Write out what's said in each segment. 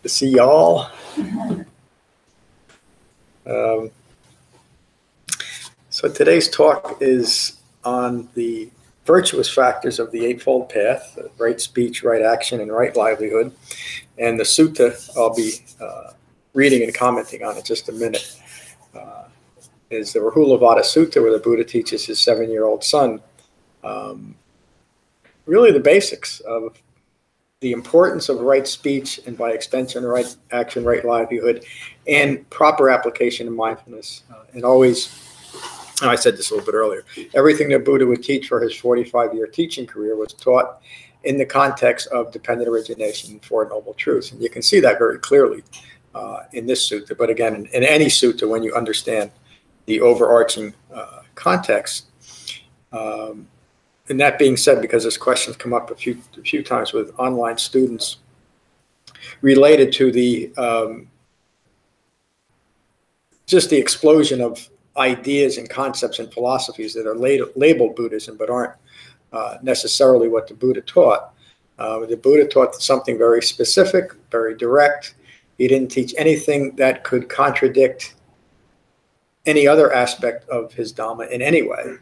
to see y'all. So today's talk is on the virtuous factors of the Eightfold Path: right speech, right action, and right livelihood. And the sutta I'll be reading and commenting on in just a minute is the Rahula Sutta, where the Buddha teaches his 7-year-old son really the basics of the importance of right speech, and by extension, right action, right livelihood, and proper application of mindfulness. And always, and I said this a little bit earlier, everything that Buddha would teach for his 45-year teaching career was taught in the context of dependent origination and Four Noble Truths. And you can see that very clearly in this sutta. But again, in any sutta, when you understand the overarching context. And that being said, because this question's come up a few times with online students related to the just the explosion of ideas and concepts and philosophies that are labeled Buddhism but aren't necessarily what the Buddha taught. The Buddha taught something very specific, very direct. He didn't teach anything that could contradict any other aspect of his Dhamma in any way.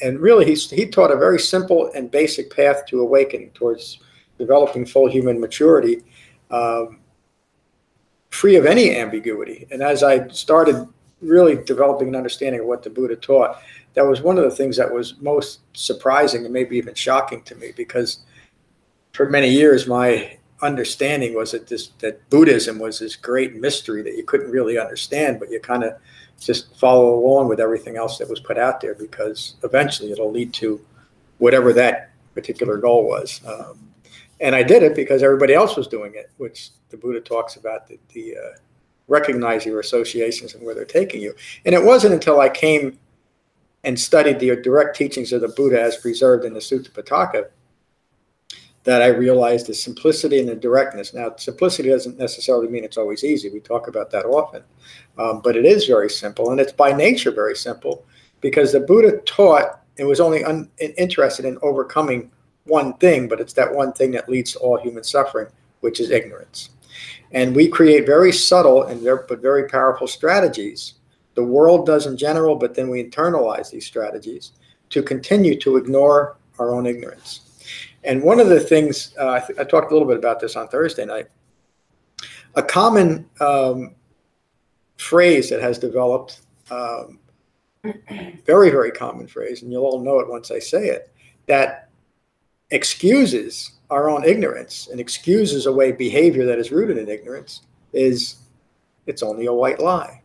And really, he taught a very simple and basic path to awakening towards developing full human maturity, free of any ambiguity. And as I started really developing an understanding of what the Buddha taught, that was one of the things that was most surprising and maybe even shocking to me, because for many years my understanding was that Buddhism was this great mystery that you couldn't really understand, but you kind of just follow along with everything else that was put out there, because eventually it'll lead to whatever that particular goal was. And I did it because everybody else was doing it, which the Buddha talks about, the recognize your associations and where they're taking you. And it wasn't until I came and studied the direct teachings of the Buddha as preserved in the Sutta Pitaka that I realized the simplicity and the directness. Now, simplicity doesn't necessarily mean it's always easy. We talk about that often. But it is very simple, and it's by nature very simple, because the Buddha taught and was only interested in overcoming one thing, but it's that one thing that leads to all human suffering, which is ignorance. And we create very subtle but very powerful strategies. The world does in general, but then we internalize these strategies to continue to ignore our own ignorance. And one of the things, I talked a little bit about this on Thursday night, a common phrase that has developed, very, very common phrase, and you'll all know it once I say it, that excuses our own ignorance and excuses away behavior that is rooted in ignorance, is it's only a white lie.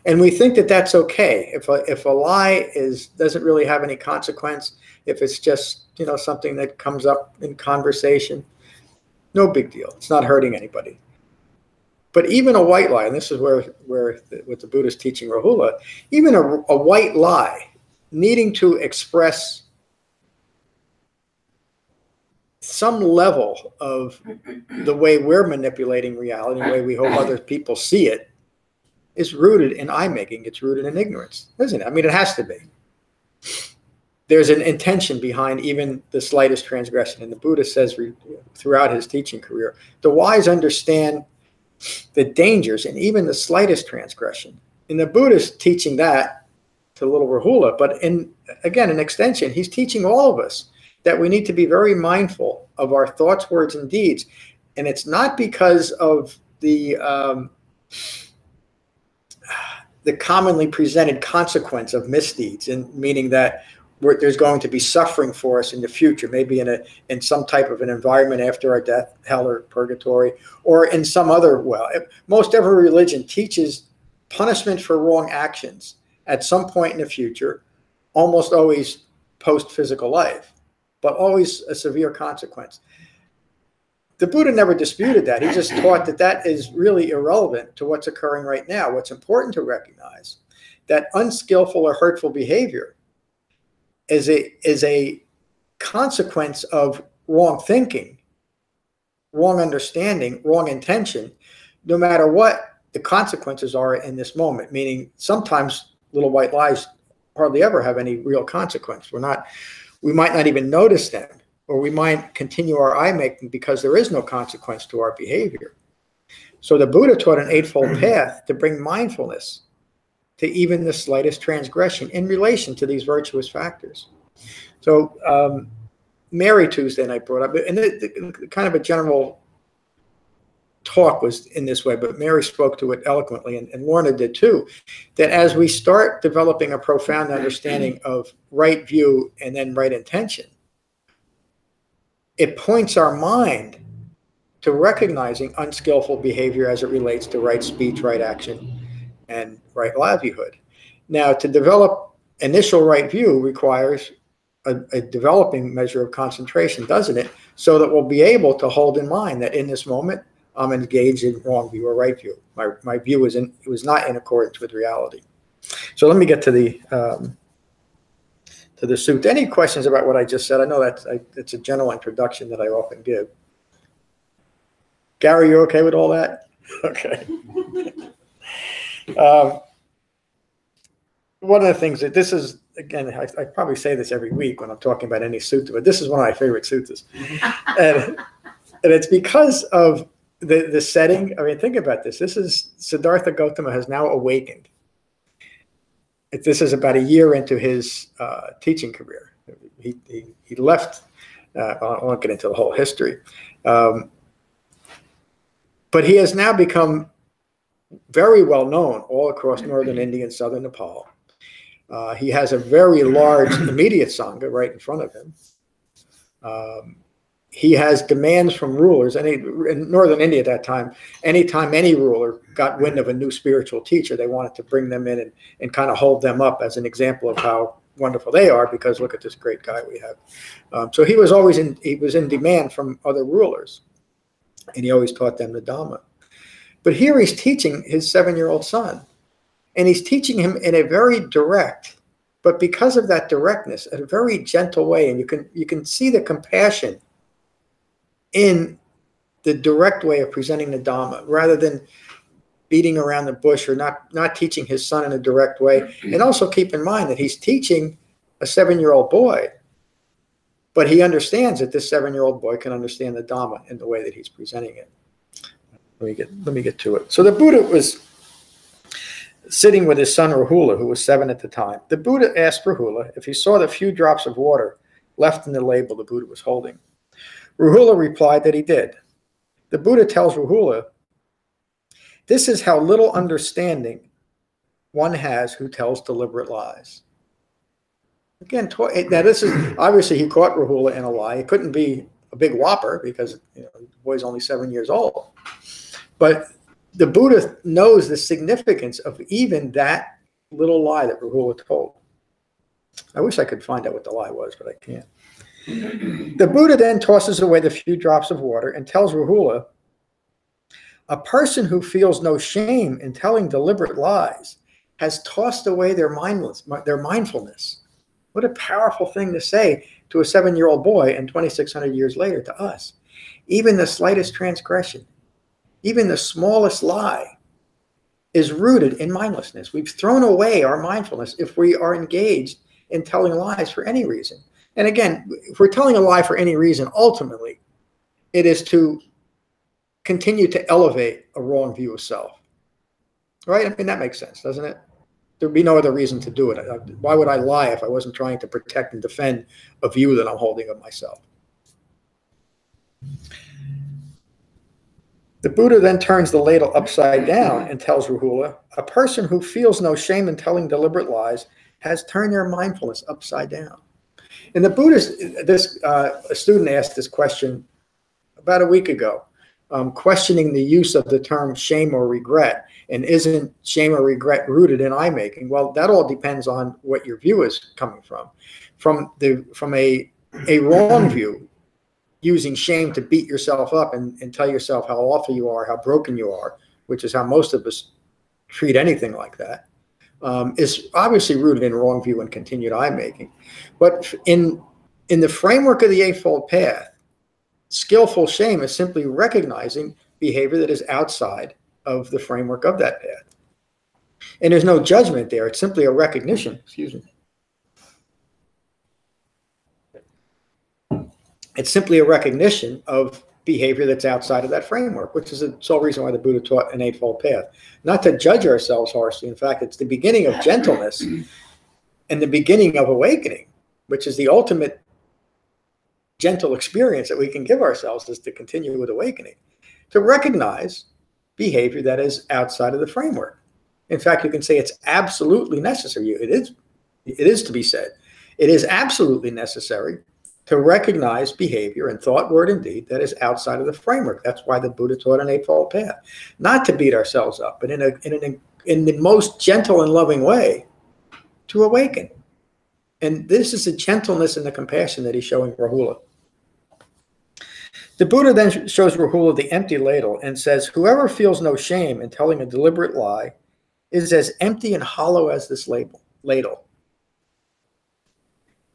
And we think that that's okay. If a lie doesn't really have any consequence, if it's just something that comes up in conversation, no big deal. It's not hurting anybody. But even a white lie, and this is where with the Buddha's teaching Rahula, even a white lie needing to express some level of the way we're manipulating reality, the way we hope other people see it, is rooted in eye-making. It's rooted in ignorance, isn't it? I mean, it has to be. There's an intention behind even the slightest transgression. And the Buddha says throughout his teaching career, the wise understand the dangers and even the slightest transgression. And the Buddha's teaching that to little Rahula, but in extension, he's teaching all of us that we need to be very mindful of our thoughts, words, and deeds. And it's not because of the commonly presented consequence of misdeeds, and meaning that there's going to be suffering for us in the future, maybe in some type of an environment after our death, hell or purgatory, or in some other, most every religion teaches punishment for wrong actions at some point in the future, almost always post-physical life, but always a severe consequence. The Buddha never disputed that. He just taught that is really irrelevant to what's occurring right now. What's important to recognize that unskillful or hurtful behavior is a consequence of wrong thinking, wrong understanding, wrong intention, no matter what the consequences are in this moment. Meaning sometimes little white lies hardly ever have any real consequence. We might not even notice them. or we might continue our eye-making because there is no consequence to our behavior. So the Buddha taught an Eightfold Path to bring mindfulness to even the slightest transgression in relation to these virtuous factors. So Mary Tuesday night brought up, and kind of a general talk was in this way, but Mary spoke to it eloquently, and Lorna did too, that as we start developing a profound understanding of right view and then right intention, it points our mind to recognizing unskillful behavior as it relates to right speech, right action, and right livelihood. Now, to develop initial right view requires a developing measure of concentration, doesn't it? So that we'll be able to hold in mind that in this moment, I'm engaged in wrong view or right view. My view was not in accordance with reality. So let me get to the sutta. Any questions about what I just said? I know it's a general introduction that I often give. Gary, you okay with all that? Okay. One of the things that this is, again, I probably say this every week when I'm talking about any sutta, but this is one of my favorite suttas. and it's because of the setting. I mean, think about this. This is Siddhartha Gautama has now awakened. This is about a year into his teaching career. He left. I won't get into the whole history. But he has now become very well known all across northern India and southern Nepal. He has a very large immediate Sangha right in front of him. He has demands from rulers. In northern India at that time, anytime any ruler got wind of a new spiritual teacher, they wanted to bring them in and kind of hold them up as an example of how wonderful they are, because look at this great guy we have. So he was in demand from other rulers, and he always taught them the Dhamma. But here he's teaching his 7-year-old son, and he's teaching him in a very direct, but because of that directness, a very gentle way, and you can see the compassion in the direct way of presenting the Dhamma, rather than beating around the bush or not teaching his son in a direct way. And also keep in mind that he's teaching a 7-year-old boy, but he understands that this 7-year-old boy can understand the Dhamma in the way that he's presenting it. Let me get to it. So the Buddha was sitting with his son Rahula, who was 7 at the time. The Buddha asked Rahula if he saw the few drops of water left in the label the Buddha was holding. Rahula replied that he did. The Buddha tells Rahula, "This is how little understanding one has who tells deliberate lies." Again, now this is obviously he caught Rahula in a lie. It couldn't be a big whopper because the boy's only 7 years old. But the Buddha knows the significance of even that little lie that Rahula told. I wish I could find out what the lie was, but I can't. The Buddha then tosses away the few drops of water and tells Rahula, "A person who feels no shame in telling deliberate lies has tossed away their mindfulness." What a powerful thing to say to a 7-year-old boy and 2,600 years later to us. Even the slightest transgression, even the smallest lie is rooted in mindlessness. We've thrown away our mindfulness if we are engaged in telling lies for any reason. And again, if we're telling a lie for any reason, ultimately, it is to continue to elevate a wrong view of self. Right? I mean, that makes sense, doesn't it? There'd be no other reason to do it. Why would I lie if I wasn't trying to protect and defend a view that I'm holding of myself? The Buddha then turns the ladle upside down and tells Rahula, "A person who feels no shame in telling deliberate lies has turned their mindfulness upside down." And the Buddhist, a student asked this question about a week ago, questioning the use of the term shame or regret. And isn't shame or regret rooted in eye-making? Well, that all depends on what your view is coming from. From a wrong view, using shame to beat yourself up and tell yourself how awful you are, how broken you are, which is how most of us treat anything like that, is obviously rooted in wrong view and continued eye-making. But in the framework of the Eightfold Path, skillful shame is simply recognizing behavior that is outside of the framework of that path. And there's no judgment there. It's simply a recognition. Excuse me. It's simply a recognition of behavior that's outside of that framework, which is the sole reason why the Buddha taught an Eightfold Path. Not to judge ourselves harshly. In fact, it's the beginning of gentleness and the beginning of awakening, which is the ultimate gentle experience that we can give ourselves, is to continue with awakening, to recognize behavior that is outside of the framework. In fact, you can say it's absolutely necessary. It is to be said. It is absolutely necessary to recognize behavior in thought, word, and deed that is outside of the framework. That's why the Buddha taught an Eightfold Path. Not to beat ourselves up, but in the most gentle and loving way to awaken. And this is the gentleness and the compassion that he's showing Rahula. The Buddha then shows Rahula the empty ladle and says, whoever feels no shame in telling a deliberate lie is as empty and hollow as this ladle.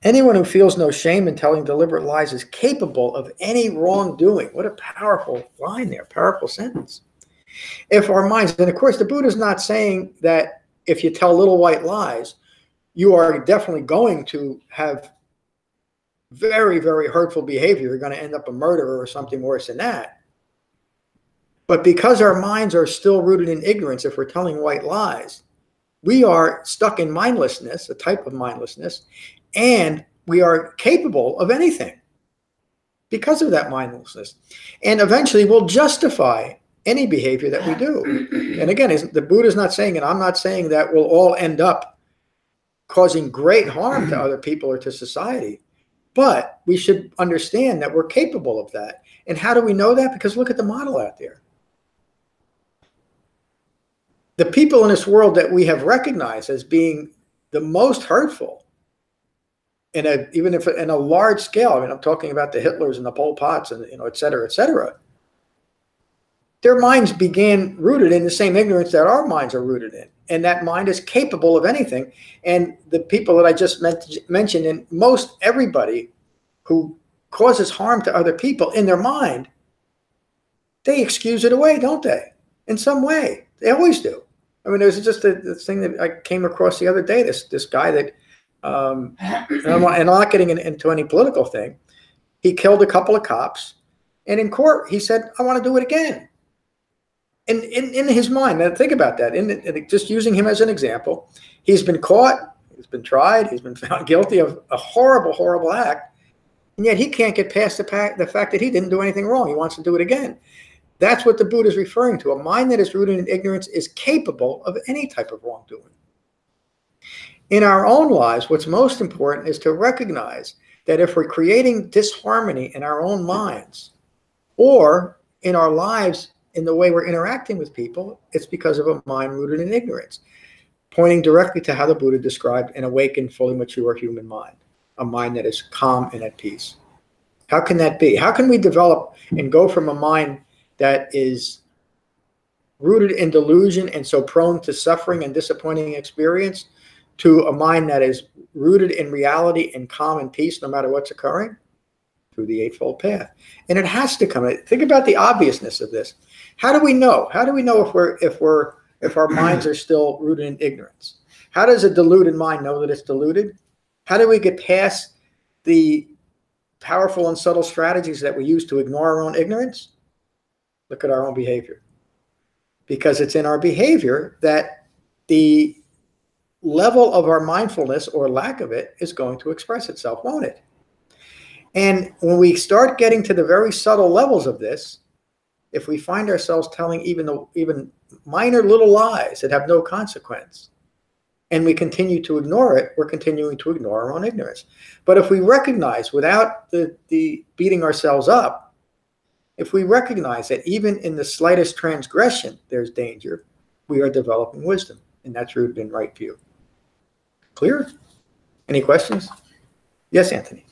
Anyone who feels no shame in telling deliberate lies is capable of any wrongdoing. What a powerful line there, powerful sentence. If our minds, and of course the Buddha is not saying that if you tell little white lies, you are definitely going to have very, very hurtful behavior. You're going to end up a murderer or something worse than that. But because our minds are still rooted in ignorance, if we're telling white lies, we are stuck in mindlessness, a type of mindlessness, and we are capable of anything because of that mindlessness. And eventually we'll justify any behavior that we do. And again, the Buddha is not saying, and I'm not saying that we'll all end up causing great harm to other people or to society. But we should understand that we're capable of that. And how do we know that? Because look at the model out there. The people in this world that we have recognized as being the most hurtful, even if in a large scale, I mean, I'm talking about the Hitlers and the Pol Pots and, et cetera, their minds began rooted in the same ignorance that our minds are rooted in. And that mind is capable of anything. And the people that I just mentioned, and most everybody who causes harm to other people in their mind, they excuse it away, don't they? In some way. They always do. I mean, there's just this thing that I came across the other day, this guy that, and I'm not getting into any political thing, he killed a couple of cops, and in court, he said, I want to do it again. And in his mind, now think about that, just using him as an example, he's been caught, he's been tried, he's been found guilty of a horrible, horrible act, and yet he can't get past the fact that he didn't do anything wrong. He wants to do it again. That's what the Buddha is referring to. A mind that is rooted in ignorance is capable of any type of wrongdoing. In our own lives, what's most important is to recognize that if we're creating disharmony in our own minds or in our lives in the way we're interacting with people, it's because of a mind rooted in ignorance, pointing directly to how the Buddha described an awakened, fully mature human mind, a mind that is calm and at peace. How can that be? How can we develop and go from a mind that is rooted in delusion and so prone to suffering and disappointing experience to a mind that is rooted in reality and calm and peace no matter what's occurring? Through the Eightfold Path. And it has to come. Think about the obviousness of this. How do we know? How do we know if our minds are still rooted in ignorance? How does a deluded mind know that it's deluded? How do we get past the powerful and subtle strategies that we use to ignore our own ignorance? Look at our own behavior. Because it's in our behavior that the level of our mindfulness or lack of it is going to express itself, won't it? And when we start getting to the very subtle levels of this, if we find ourselves telling even minor little lies that have no consequence, and we continue to ignore it, we're continuing to ignore our own ignorance. But if we recognize, without the beating ourselves up, if we recognize that even in the slightest transgression there's danger, we are developing wisdom, and that's rooted in right view. Clear? Any questions? Yes, Anthony.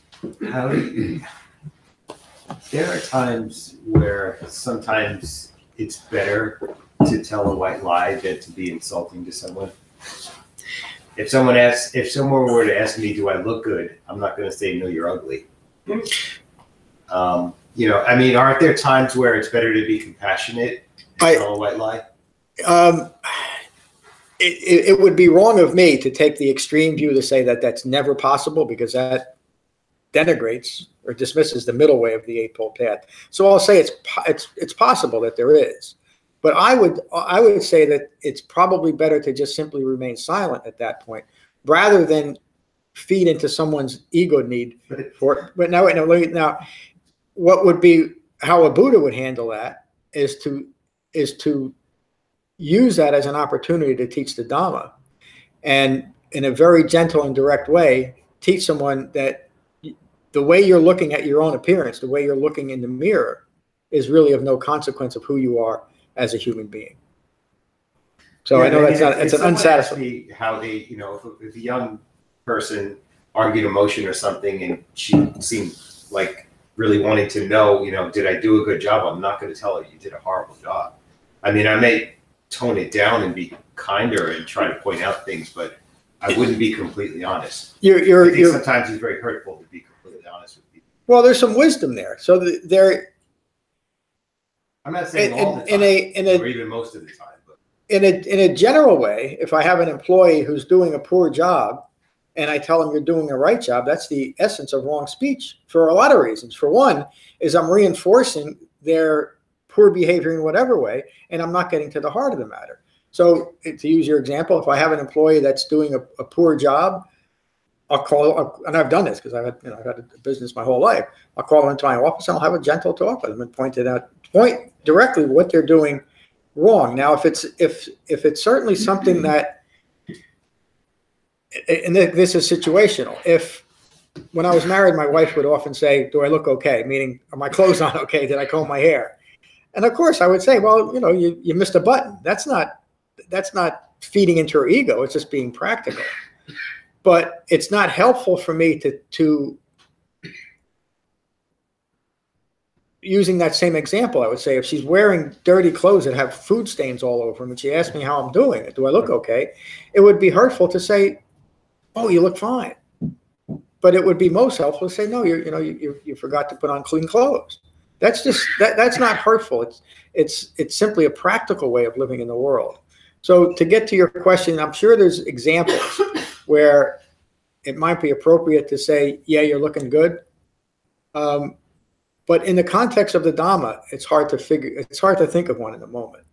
There are times where sometimes it's better to tell a white lie than to be insulting to someone. If someone were to ask me, do I look good? I'm not going to say, no, you're ugly. Aren't there times where it's better to be compassionate and tell a white lie? It would be wrong of me to take the extreme view to say that that's never possible, because that denigrates or dismisses the middle way of the Eightfold Path. So I'll say it's possible that there is, but I would say that it's probably better to just simply remain silent at that point, rather than feed into someone's ego need for. But now, what would be how a Buddha would handle that is to use that as an opportunity to teach the Dhamma, and in a very gentle and direct way, teach someone that the way you're looking at your own appearance, the way you're looking in the mirror, is really of no consequence of who you are as a human being. So I know it's an unsatisfying. How they, if a young person argued a motion or something, and she seemed like really wanting to know, did I do a good job? I'm not going to tell her you did a horrible job. I mean, I may tone it down and be kinder and try to point out things, but I wouldn't be completely honest. I think sometimes it's very hurtful to be completely honest with people. Well, there's some wisdom there. So I'm not saying all the time, or even most of the time. But in a general way, if I have an employee who's doing a poor job, and I tell them you're doing the right job, that's the essence of wrong speech for a lot of reasons. For one, is I'm reinforcing their poor behavior in whatever way, and I'm not getting to the heart of the matter. So to use your example, if I have an employee that's doing a poor job, I'll call, and I've done this because I've had a business my whole life. I'll call them into my office and I'll have a gentle talk with them and point directly what they're doing wrong. Now, if it's certainly something that, and this is situational. If when I was married, my wife would often say, "Do I look okay?" Meaning, are my clothes on okay? Did I comb my hair? And of course, I would say, "Well, you missed a button." That's not feeding into her ego. It's just being practical. But it's not helpful for me to using that same example. I would say if she's wearing dirty clothes that have food stains all over them, and she asks me how I'm doing, do I look okay? It would be hurtful to say, "Oh, you look fine." But it would be most helpful to say, "No, you forgot to put on clean clothes." That's not hurtful. It's simply a practical way of living in the world. So to get to your question, I'm sure there's examples where it might be appropriate to say, "Yeah, you're looking good." But in the context of the Dhamma, it's hard to think of one in the moment.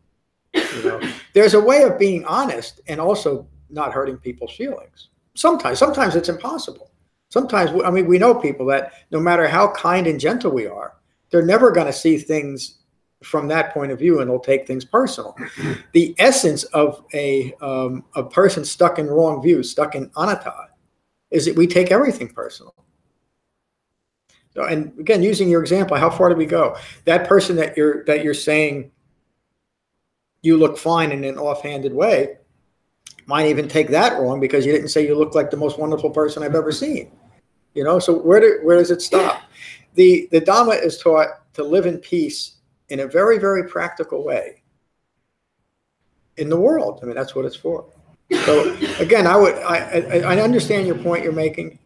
There's a way of being honest and also not hurting people's feelings. Sometimes it's impossible. Sometimes, we know people that no matter how kind and gentle we are, they're never going to see things from that point of view, and they'll take things personal. The essence of a person stuck in wrong views, stuck in anatta, is that we take everything personal. So, and again, using your example, how far do we go? That person that you're saying you look fine in an offhanded way might even take that wrong because you didn't say you look like the most wonderful person I've ever seen. So where does it stop? The Dhamma is taught to live in peace in a very, very practical way in the world. That's what it's for. So again, I understand your point you're making.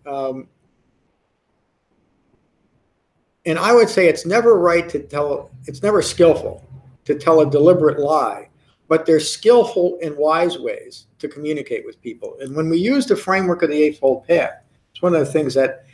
And I would say it's never skillful to tell a deliberate lie, but there's skillful and wise ways to communicate with people. And when we use the framework of the Eightfold Path, it's one of the things that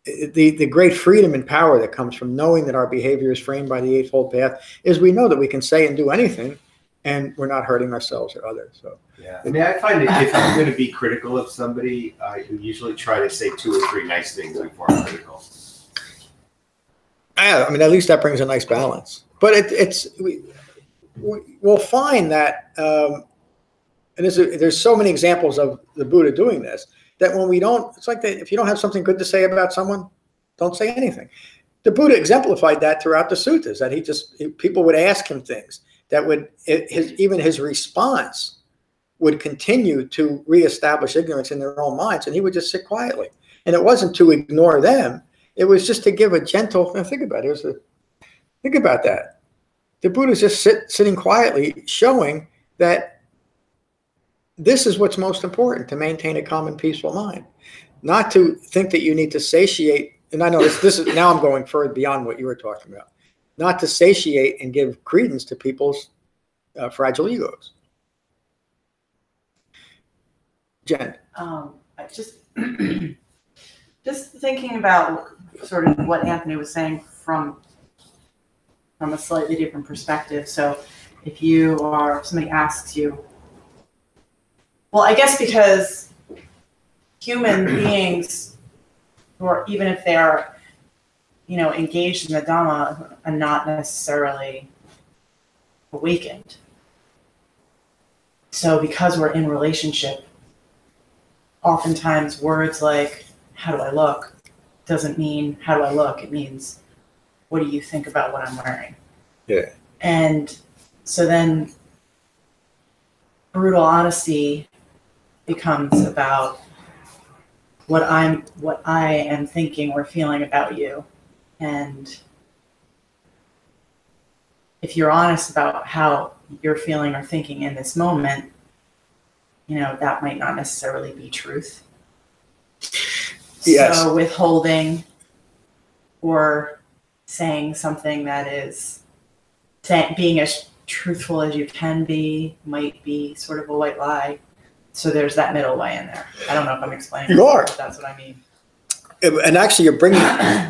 the great freedom and power that comes from knowing that our behavior is framed by the Eightfold Path is we know that we can say and do anything, and we're not hurting ourselves or others. So yeah, I find that if I'm going to be critical of somebody, I usually try to say 2 or 3 nice things before I'm critical. At least that brings a nice balance. But we'll find that, and there's so many examples of the Buddha doing this, that when we don't, it's like that if you don't have something good to say about someone, don't say anything. The Buddha exemplified that throughout the suttas, that people would ask him things that would, even his response would continue to reestablish ignorance in their own minds, and he would just sit quietly. And it wasn't to ignore them, it was just to give a gentle, think about it, think about that. The Buddha's just sitting quietly, showing that this is what's most important, to maintain a calm and peaceful mind. Not to think that you need to satiate, and I know this is, now I'm going further beyond what you were talking about, not to satiate and give credence to people's fragile egos. Jen. I just, Just thinking about sort of what Anthony was saying from a slightly different perspective. So if somebody asks you, well, I guess because human beings, or even if they are, engaged in the Dhamma, are not necessarily awakened. So because we're in relationship, oftentimes words like, how do I look, doesn't mean how do I look. It means, what do you think about what I'm wearing? Yeah. And so then brutal honesty becomes about what I am thinking or feeling about you. And if you're honest about how you're feeling or thinking in this moment, that might not necessarily be truth. Yes. So withholding or saying something that is being as truthful as you can be might be sort of a white lie. So there's that middle way in there. I don't know if I'm explaining. You are. That's what I mean. And actually, you're bringing.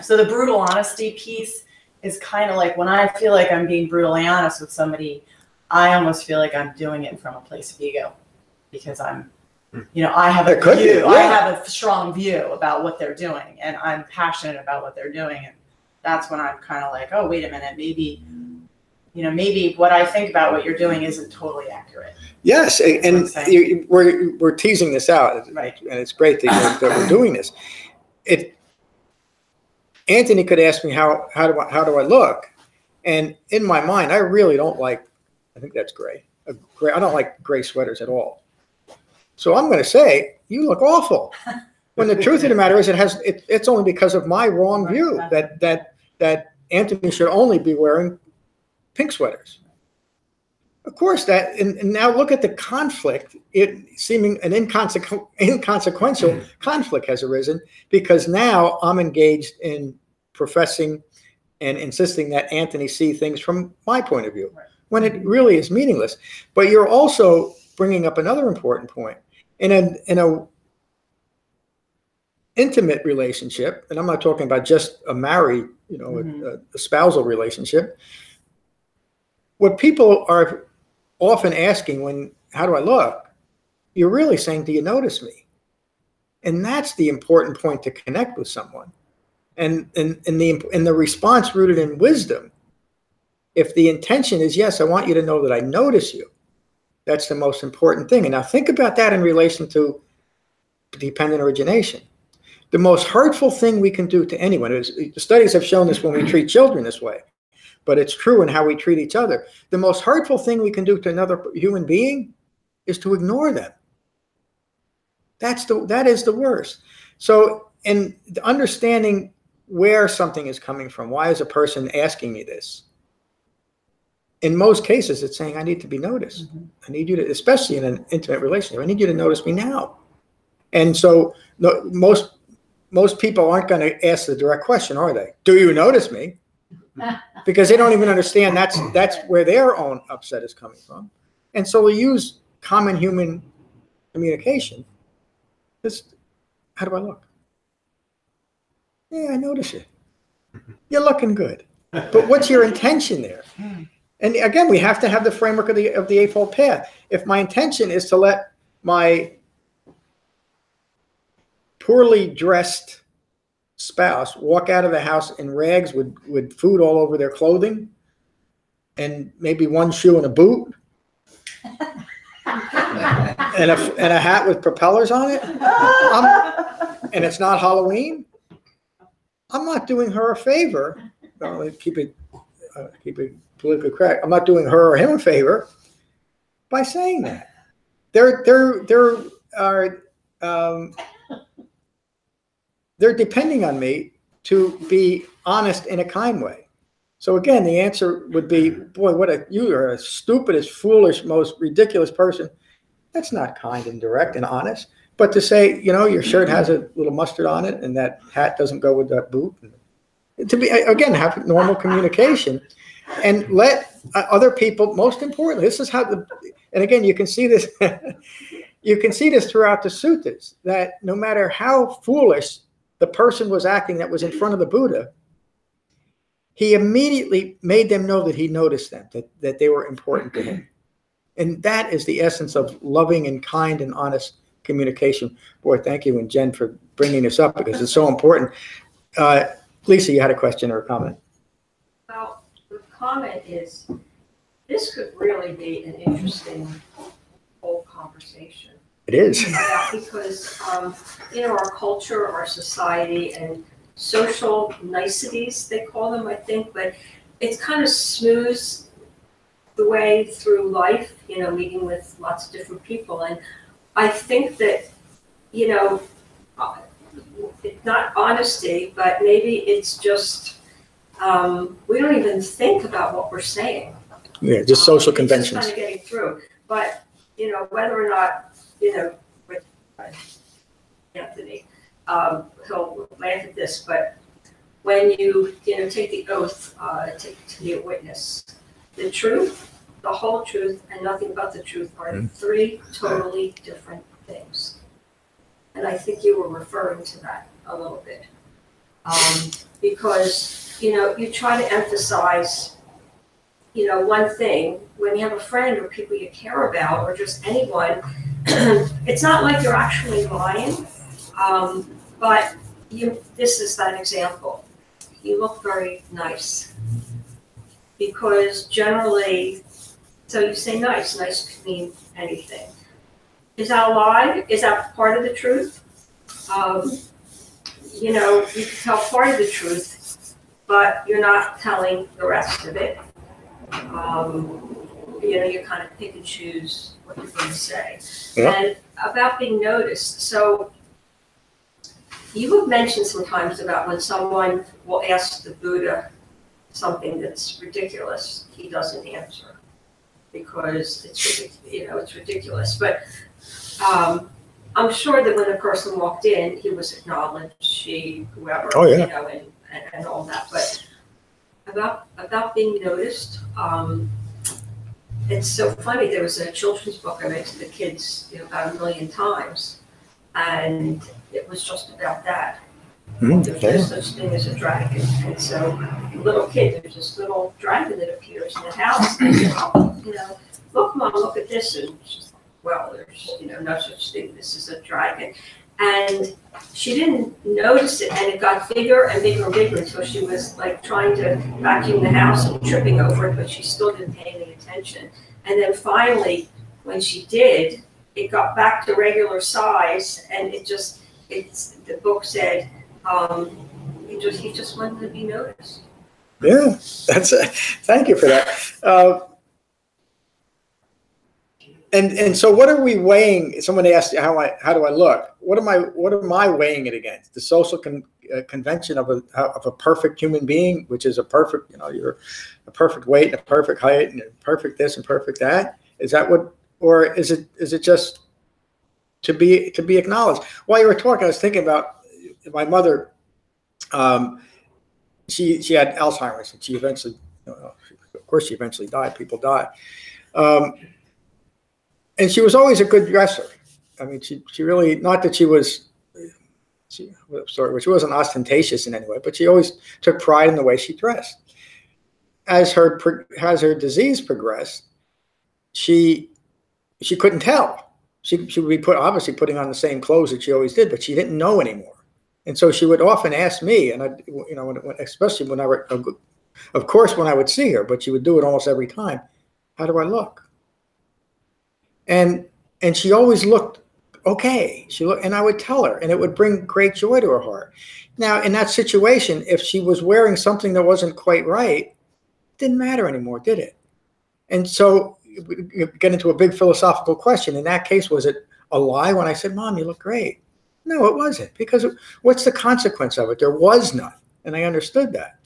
So the brutal honesty piece is kind of like when I feel like I'm being brutally honest with somebody, I almost feel like I'm doing it from a place of ego, because I'm, I have a view. Yeah. I have a strong view about what they're doing, and I'm passionate about what they're doing, and that's when I'm kind of like, oh, wait a minute, maybe what I think about what you're doing isn't totally accurate. Yes, and we're teasing this out, right? And it's great that we're doing this. Anthony could ask me how do I look, and in my mind, I really don't like. I think that's gray. I don't like gray sweaters at all. So I'm going to say you look awful. When the truth of the matter is, it's only because of my wrong view that Anthony should only be wearing pink sweaters. Of course, and now look at the conflict. It seeming an inconsequential conflict has arisen because now I'm engaged in professing and insisting that Anthony see things from my point of view, when it really is meaningless. But you're also bringing up another important point. In a intimate relationship, and I'm not talking about just a married, a spousal relationship. What people are often asking how do I look? You're really saying, do you notice me? And that's the important point to connect with someone. And the response rooted in wisdom, if the intention is, yes, I want you to know that I notice you, that's the most important thing. And now think about that in relation to dependent origination. The most hurtful thing we can do to anyone is, the studies have shown this when we treat children this way, but it's true in how we treat each other. The most hurtful thing we can do to another human being is to ignore them. That is the worst. So in understanding where something is coming from, why is a person asking me this? In most cases, it's saying, I need to be noticed. Mm-hmm. I need you to, especially in an intimate relationship, I need you to notice me now. And so most people aren't going to ask the direct question, are they? Do you notice me? Because they don't even understand that's where their own upset is coming from. And so we use common human communication. Just, how do I look? Yeah, I notice you. You're looking good. But what's your intention there? And again, we have to have the framework of the Eightfold Path. If my intention is to let my poorly dressed spouse walk out of the house in rags with food all over their clothing and maybe one shoe and a boot and a hat with propellers on it, and it's not Halloween, I'm not doing her a favor. Keep it politically correct. I'm not doing her or him a favor by saying that. They're depending on me to be honest in a kind way. So again, the answer would be, boy, you are a stupidest, foolish, most ridiculous person. That's not kind and direct and honest. But to say, your shirt has a little mustard on it and that hat doesn't go with that boot. To be, again, have normal communication and let other people, most importantly, this is how and again, you can see this, you can see this throughout the suttas, that no matter how foolish the person was acting that was in front of the Buddha, he immediately made them know that he noticed them, that they were important to him. And that is the essence of loving and kind and honest communication. Boy, thank you, and Jen, for bringing this up, because it's so important. Lisa, you had a question or a comment? Well, the comment is, this could really be an interesting whole conversation. It is. Yeah, because, our culture, our society, and social niceties, they call them, I think, but it's kind of smooths the way through life, meeting with lots of different people. And I think that, it's not honesty, but maybe it's just, we don't even think about what we're saying. Yeah, just social conventions. It's just kind of getting through. But, whether or not, with Anthony, he'll laugh at this, but when you, take the oath to be a witness, the truth, the whole truth, and nothing but the truth are three totally different things. And I think you were referring to that a little bit. Because, you try to emphasize, one thing, when you have a friend or people you care about, or just anyone, it's not like you're actually lying, but this is that example. You look very nice. Because generally, so you say nice. Nice could mean anything. Is that a lie? Is that part of the truth? You can tell part of the truth, but you're not telling the rest of it. You kind of pick and choose what you're going to say. Yeah. And about being noticed. So you have mentioned sometimes about when someone will ask the Buddha something that's ridiculous, he doesn't answer because it's ridiculous. But I'm sure that when the person walked in, he was acknowledged, she, whoever, oh, yeah. And all that. But about being noticed, it's so funny. There was a children's book I read to the kids, about 1 million times, and it was just about that. There's no such thing as a dragon. And so, little kid, there's this little dragon that appears in the house. And, look, Mom, look at this. And she's like, well, there's, no such thing. This is a dragon. And she didn't notice it, and it got bigger and bigger and bigger until she was like trying to vacuum the house and tripping over it, but she still didn't pay any attention. And then finally, when she did, it got back to regular size, and the book said, he just wanted to be noticed. Yeah, thank you for that. And so what are we weighing? Someone asked how do I look? What am I weighing it against? The social convention of a perfect human being, which is a perfect, you're a perfect weight and a perfect height and a perfect this and perfect that. Is that what, or is it just to be acknowledged? While you were talking, I was thinking about my mother. She had Alzheimer's, and she eventually, of course, she eventually died. People die. And she was always a good dresser. I mean, she really, not that she wasn't ostentatious in any way, but she always took pride in the way she dressed. As her disease progressed, she couldn't tell. She would be obviously putting on the same clothes that she always did, but she didn't know anymore. And so she would often ask me, and especially when of course, when I would see her, but she would do it almost every time. How do I look? And she always looked okay. And I would tell her, and it would bring great joy to her heart. Now, in that situation, if she was wearing something that wasn't quite right, it didn't matter anymore, did it? And so you get into a big philosophical question. In that case, was it a lie when I said, Mom, you look great? No, it wasn't. Because what's the consequence of it? There was none. And I understood that.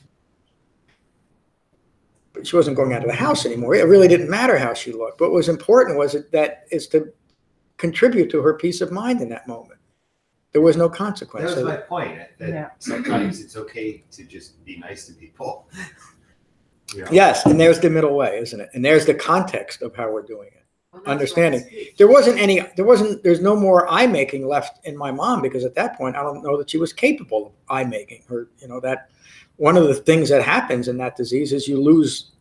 But she wasn't going out of the house anymore. It really didn't matter how she looked. What was important was is to contribute to her peace of mind in that moment. There was no consequence. That was my point. That sometimes it's okay to just be nice to people. Yes, and there's the middle way, isn't it? And there's the context of how we're doing it. understanding. There's no more eye making left in my mom, because at that point I don't know that she was capable of eye making. Or, that one of the things that happens in that disease is you lose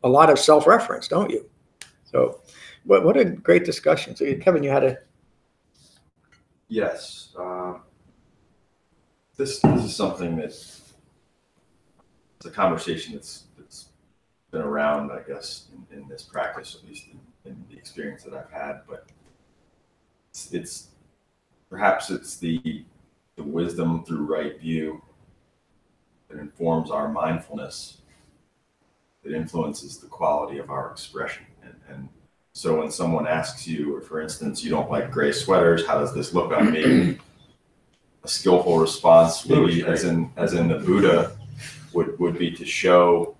a lot of self-reference, don't you? So what a great discussion. So Kevin, you had a... Yes. This is something it's a conversation that's been around, I guess, in this practice, at least in the experience that I've had. But it's perhaps it's the wisdom through right view that informs our mindfulness, that influences the quality of our expression. And so when someone asks you, or for instance, you don't like gray sweaters, how does this look on me? A skillful response, maybe as in the Buddha, would be to show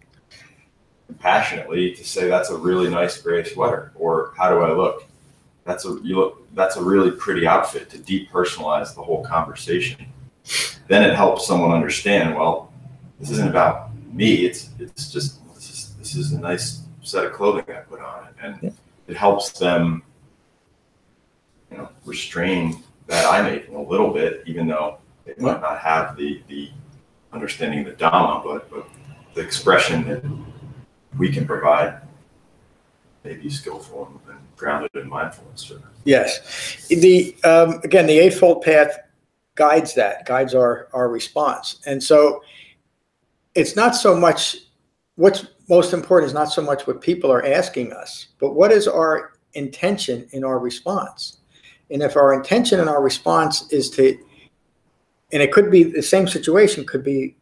compassionately, to say, that's a really nice gray sweater, or how do I look? That's a really pretty outfit, to depersonalize the whole conversation. Then it helps someone understand, well, this isn't about me, it's just this is a nice set of clothing I put on, and it helps them restrain that eye making a little bit, even though they might not have the understanding of the Dhamma, but the expression that we can provide may be skillful and grounded in mindfulness. Yes. Again, the Eightfold Path guides our response. And so it's not so much, what's most important is not so much what people are asking us, but what is our intention in our response. And if our intention in our response is to, and it could be the same situation, it could be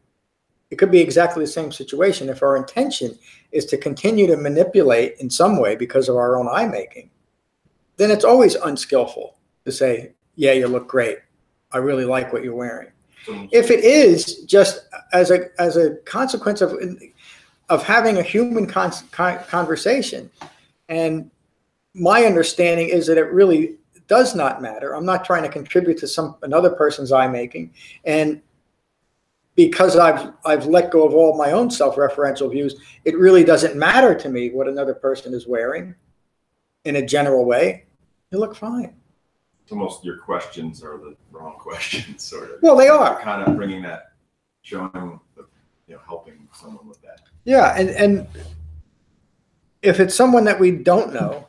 exactly the same situation. If our intention is to continue to manipulate in some way because of our own eye making, then it's always unskillful to say, yeah, you look great, I really like what you're wearing. If it is just as a consequence of having a human conversation, and my understanding is that it really does not matter. I'm not trying to contribute to another person's eye making, and because I've let go of all my own self-referential views, it really doesn't matter to me what another person is wearing in a general way. You look fine. It's almost your questions are the wrong questions, sort of. Well, they are. Kind of bringing that, showing, helping someone with that. Yeah, and if it's someone that we don't know,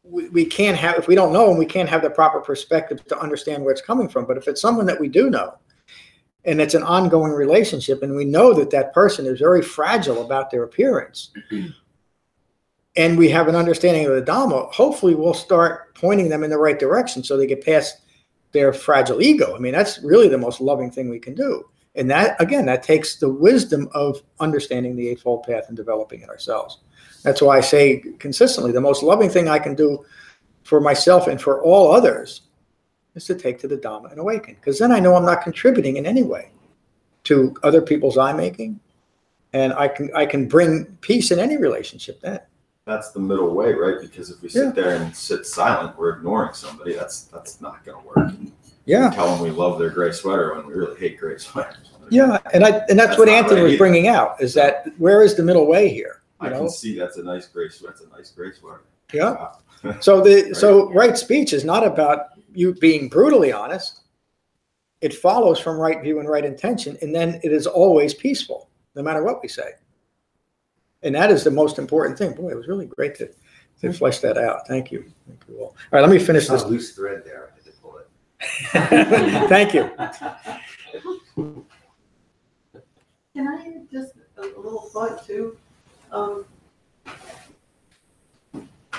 we can't have, if we don't know them, we can't have the proper perspective to understand where it's coming from. But if it's someone that we do know, and it's an ongoing relationship, and we know that that person is very fragile about their appearance, and we have an understanding of the Dhamma, hopefully we'll start pointing them in the right direction so they get past their fragile ego. I mean, that's really the most loving thing we can do. And that, again, that takes the wisdom of understanding the Eightfold Path and developing it ourselves. That's why I say consistently, the most loving thing I can do for myself and for all others is to take to the Dhamma and awaken. Because then I know I'm not contributing in any way to other people's eye making, and I can bring peace in any relationship then. That's the middle way, right? Because if we sit there and sit silent, we're ignoring somebody. That's not going to work. Yeah. We tell them we love their gray sweater when we really hate gray sweaters. Yeah, and that's what Anthony was bringing out, is that where is the middle way here? I can see that's a nice gray sweater. That's a nice gray sweater. Yeah. So right speech is not about you being brutally honest. It follows from right view and right intention, and then it is always peaceful, no matter what we say. And that is the most important thing. Boy, it was really great to flesh that out. Thank you. Thank you all. All right, let me finish this. A loose thread there. I had to pull it. Thank you. Can I just a little thought too?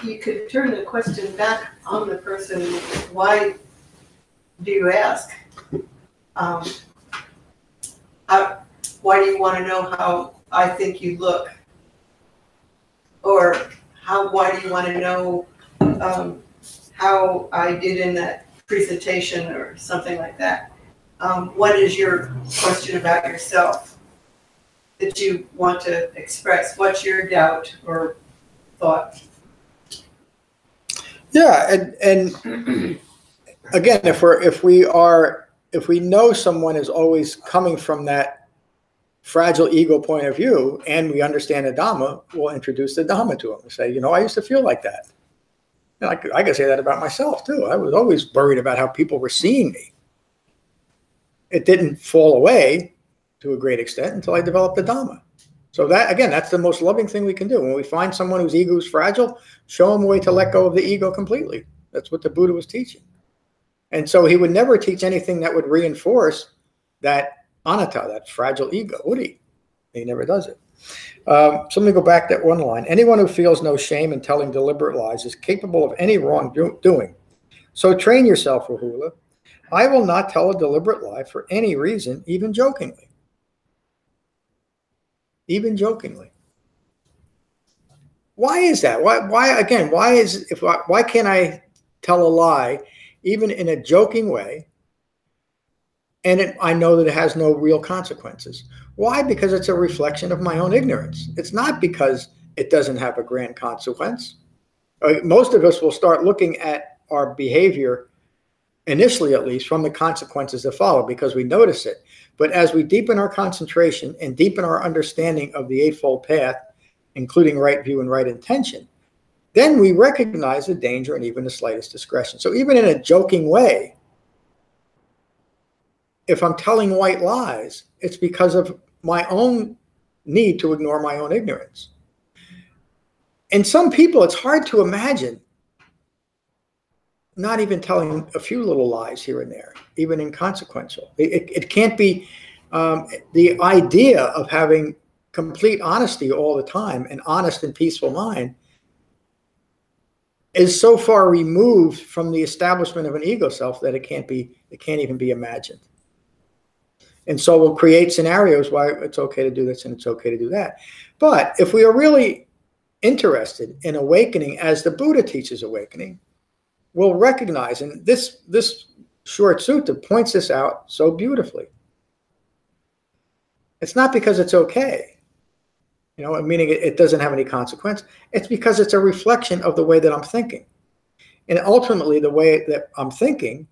You could turn the question back on the person. Why do you ask? Why do you want to know how I think you look? Or why do you want to know how I did in that presentation or something like that? What is your question about yourself that you want to express? What's your doubt or thought? Yeah, and again, if we know someone is always coming from that fragile ego point of view, and we understand the Dhamma, we'll introduce the Dhamma to them and say, I used to feel like that. And I could say that about myself too. I was always worried about how people were seeing me. It didn't fall away to a great extent until I developed the Dhamma. So that, again, that's the most loving thing we can do. When we find someone whose ego is fragile, show them a way to let go of the ego completely. That's what the Buddha was teaching. And so he would never teach anything that would reinforce that anatta, that fragile ego, would he? He never does it. So let me go back that one line. Anyone who feels no shame in telling deliberate lies is capable of any wrongdoing. So train yourself, Rahula. I will not tell a deliberate lie for any reason, even jokingly. Even jokingly. Why is that? Why can't I tell a lie even in a joking way, and I know that it has no real consequences? Why? Because it's a reflection of my own ignorance. It's not because it doesn't have a grand consequence. Most of us will start looking at our behavior, initially at least, from the consequences that follow because we notice it. But as we deepen our concentration and deepen our understanding of the Eightfold Path, including right view and right intention, then we recognize the danger and even the slightest discretion. So even in a joking way, if I'm telling white lies, it's because of my own need to ignore my own ignorance. And some people, it's hard to imagine not even telling a few little lies here and there, even inconsequential. It can't be the idea of having complete honesty all the time, an honest and peaceful mind, is so far removed from the establishment of an ego self that it can't even be imagined. And so we'll create scenarios why it's okay to do this and it's okay to do that. But if we are really interested in awakening as the Buddha teaches awakening, we'll recognize, and this short sutta points this out so beautifully. It's not because it's okay, meaning it doesn't have any consequence. It's because it's a reflection of the way that I'm thinking. And ultimately, the way that I'm thinking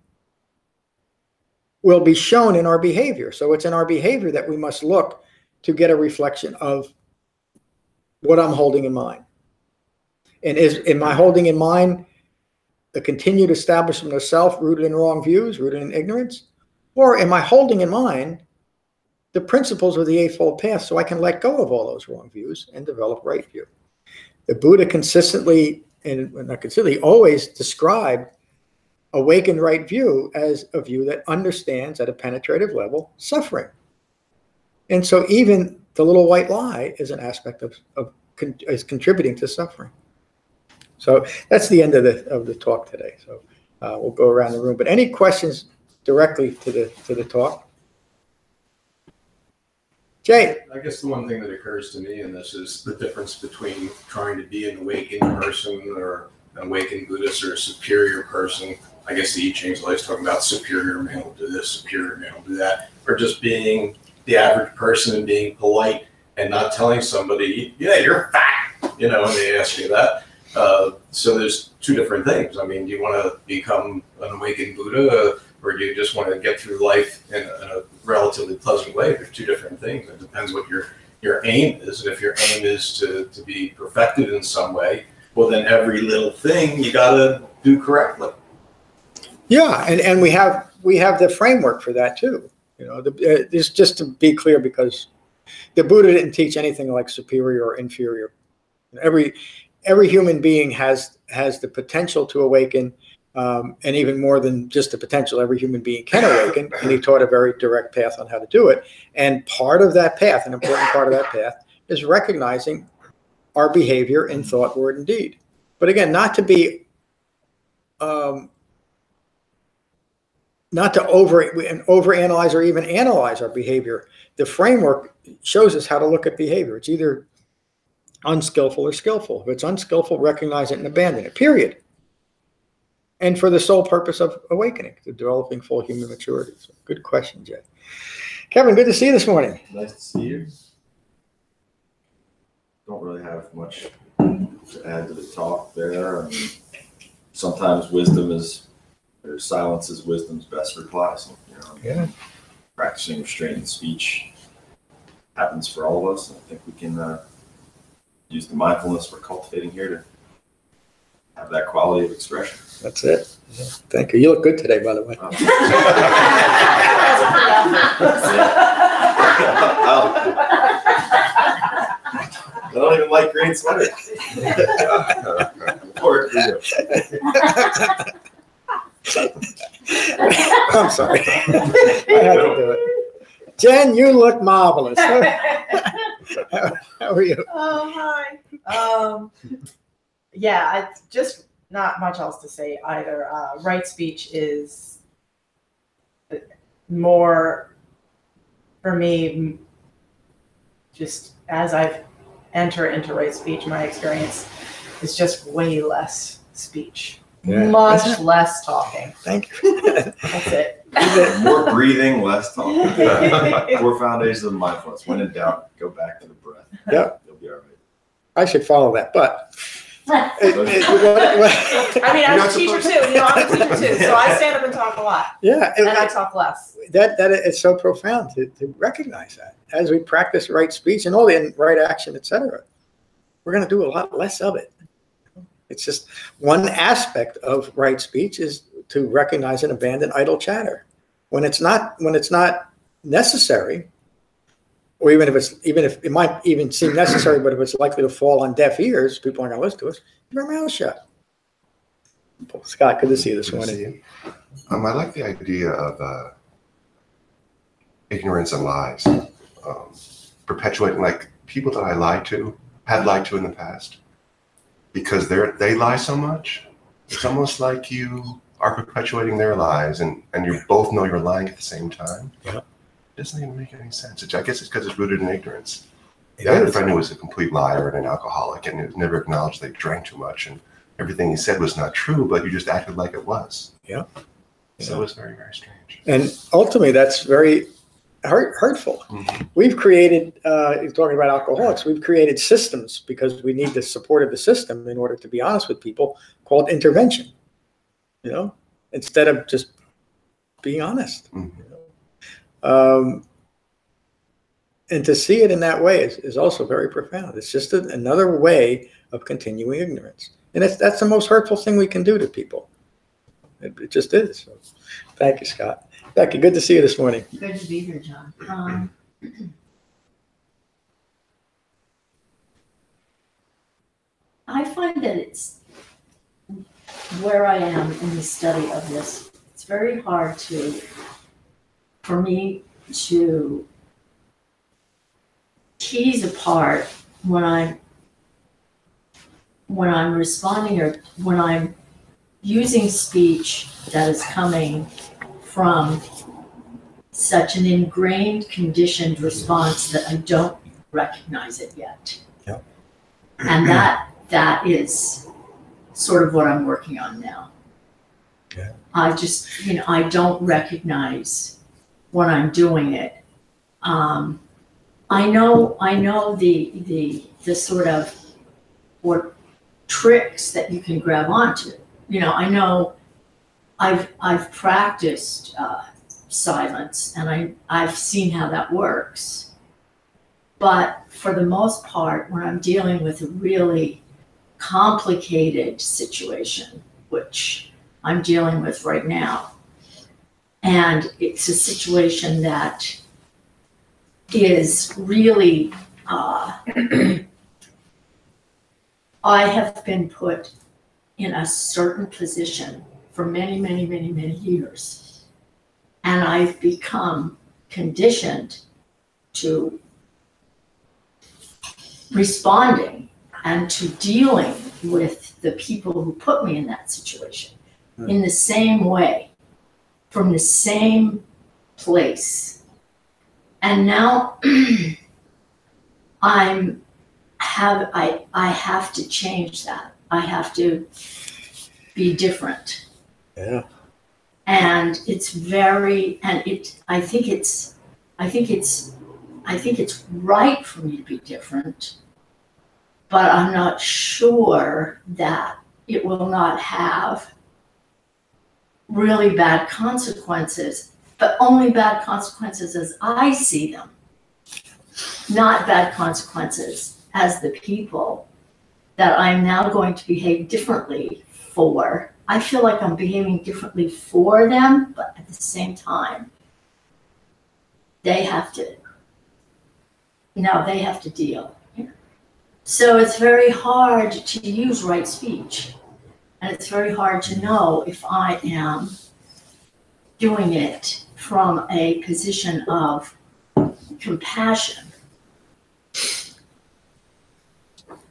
will be shown in our behavior. So it's in our behavior that we must look to get a reflection of what I'm holding in mind. And am I holding in mind the continued establishment of self rooted in wrong views, rooted in ignorance? Or am I holding in mind the principles of the Eightfold Path so I can let go of all those wrong views and develop right view? The Buddha consistently, and not consistently, always described awakened right view as a view that understands at a penetrative level suffering. And so even the little white lie is an aspect is contributing to suffering. So that's the end of the talk today. So we'll go around the room. But any questions directly to the talk? Jay. I guess the one thing that occurs to me in this is the difference between trying to be an awakened person or an awakened Buddhist or a superior person. I guess the I Ching's always talking about superior male do this, superior male do that, or just being the average person and being polite and not telling somebody, yeah, you're fat, when they ask you that. So there's two different things. I mean, do you want to become an awakened Buddha, or do you just want to get through life in a relatively pleasant way? There's two different things. It depends what your aim is. And if your aim is to be perfected in some way, well, then every little thing you got to do correctly. Yeah, and we have the framework for that too. This just to be clear, because the Buddha didn't teach anything like superior or inferior. Every human being has the potential to awaken, and even more than just the potential. Every human being can awaken, and he taught a very direct path on how to do it. And part of that path, an important part of that path, is recognizing our behavior in thought, word, and deed. But again, not to overanalyze or even analyze our behavior. The framework shows us how to look at behavior. It's either unskillful or skillful. If it's unskillful, recognize it and abandon it, period. And for the sole purpose of awakening, to developing full human maturity. So good question, Jay. Kevin, good to see you this morning. Nice to see you. Don't really have much to add to the talk there. I mean, sometimes silence is wisdom's best reply. So, Yeah. Practicing restrained speech happens for all of us. I think we can use the mindfulness we're cultivating here to have that quality of expression. That's it. Yeah. Thank you. You look good today, by the way. I don't even like green sweaters. Or for you. I'm sorry. I had to do it. Jen, you look marvelous. How are you? Oh, hi. Yeah, just not much else to say either. Right speech is more, for me, just as I've entered into right speech, my experience is just way less speech. Yeah. Much less talking. Thank you. That's it. More breathing, less talking. 4 foundations of mindfulness. When in doubt, go back to the breath. Yeah. You'll be all right. I should follow that, but I mean, I was a teacher too. I'm a teacher too, so I stand up and talk a lot, yeah, and I talk less. that is so profound to recognize that as we practice right speech and all the right action, etc. We're going to do a lot less of it. It's just one aspect of right speech is to recognize and abandon idle chatter when it's not necessary, or even if it might even seem necessary, but if it's likely to fall on deaf ears, people aren't going to listen to us. Keep your mouth shut. Scott, good to see you this morning. I like the idea of ignorance and lies, perpetuating, like people that I had lied to in the past, because they lie so much. It's almost like you are perpetuating their lies, and you both know you're lying at the same time. Yeah. It doesn't even make any sense. I guess it's because it's rooted in ignorance. I had a friend who was a complete liar and an alcoholic, and it never acknowledged they drank too much, and everything he said was not true, but you just acted like it was. Yeah. So it's very, very strange. And ultimately, that's very hurtful. Mm-hmm. We've created, talking about alcoholics, we've created systems because we need the support of the system in order to be honest with people, called intervention, instead of just being honest. Mm-hmm. And to see it in that way is also very profound. It's just another way of continuing ignorance. And that's the most hurtful thing we can do to people. It just is. So, thank you, Scott. Becky, good to see you this morning. Good to be here, John. I find that it's where I am in the study of this. It's very hard for me to tease apart when I'm responding or when I'm using speech that is coming from such an ingrained, conditioned response that I don't recognize it yet. Yep. And that is sort of what I'm working on now. Yeah. I just, I don't recognize when I'm doing it. I know the sort of or tricks that you can grab onto. I know I've practiced silence, and I've seen how that works. But for the most part, when I'm dealing with a really complicated situation, which I'm dealing with right now, and it's a situation that is really, I have been put in a certain position for many, many, many, many years. And I've become conditioned to responding and to dealing with the people who put me in that situation in the same way, from the same place. And now I have to change that. I have to be different. Yeah. And it's I think it's right for me to be different, but I'm not sure that it will not have really bad consequences, but only bad consequences as I see them, not bad consequences as the people that I'm now going to behave differently for. I feel like I'm behaving differently for them, but at the same time, they have to, they have to deal. So it's very hard to use right speech. And it's very hard to know if I am doing it from a position of compassion.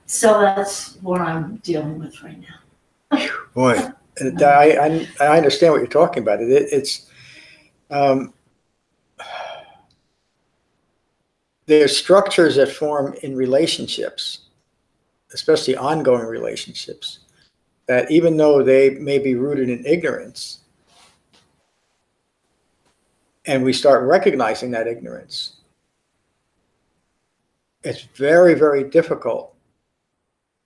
So that's what I'm dealing with right now. Boy, I understand what you're talking about. There's structures that form in relationships, especially ongoing relationships, that even though they may be rooted in ignorance, and we start recognizing that ignorance, it's very, very difficult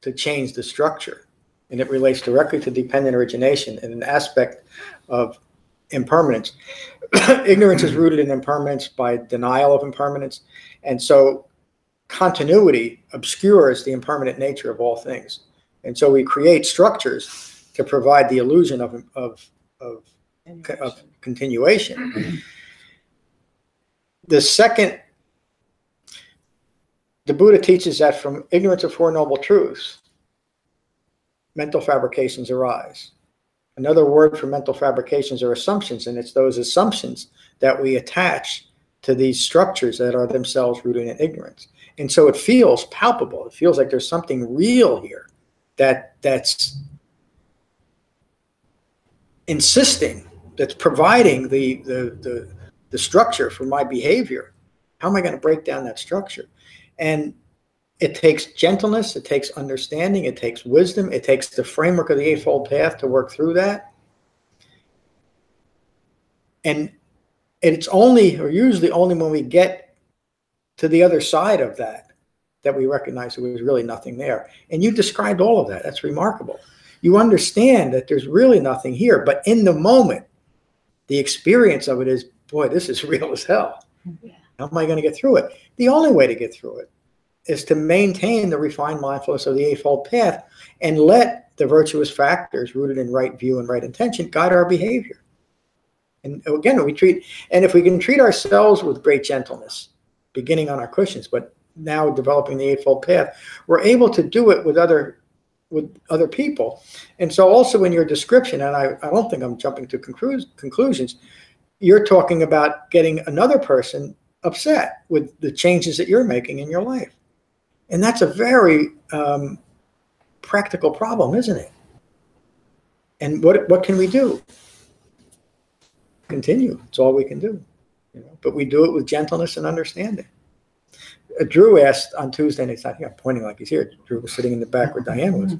to change the structure. And it relates directly to dependent origination and an aspect of impermanence. Ignorance is rooted in impermanence by denial of impermanence. And so continuity obscures the impermanent nature of all things. And so we create structures to provide the illusion of continuation. The Buddha teaches that from ignorance of Four Noble Truths, mental fabrications arise. Another word for mental fabrications are assumptions, and it's those assumptions that we attach to these structures that are themselves rooted in ignorance. And so it feels palpable. It feels like there's something real here that's insisting, that's providing the structure for my behavior. How am I going to break down that structure? And it takes gentleness, it takes understanding, it takes wisdom, it takes the framework of the Eightfold Path to work through that. And it's only, or usually only when we get to the other side of that we recognize there was really nothing there. And you described all of that. That's remarkable. You understand that there's really nothing here, but in the moment, the experience of it is, boy, this is real as hell. Yeah. How am I going to get through it? The only way to get through it is to maintain the refined mindfulness of the Eightfold Path and let the virtuous factors rooted in right view and right intention guide our behavior. And again, if we can treat ourselves with great gentleness, beginning on our cushions, but now developing the Eightfold Path, we're able to do it with other people. And so also in your description, and I don't think I'm jumping to conclusions, you're talking about getting another person upset with the changes that you're making in your life. And that's a very practical problem, isn't it? And what can we do? Continue. It's all we can do. But we do it with gentleness and understanding. Drew asked on Tuesday, and I think I'm pointing like he's here. Drew was sitting in the back where Diane was.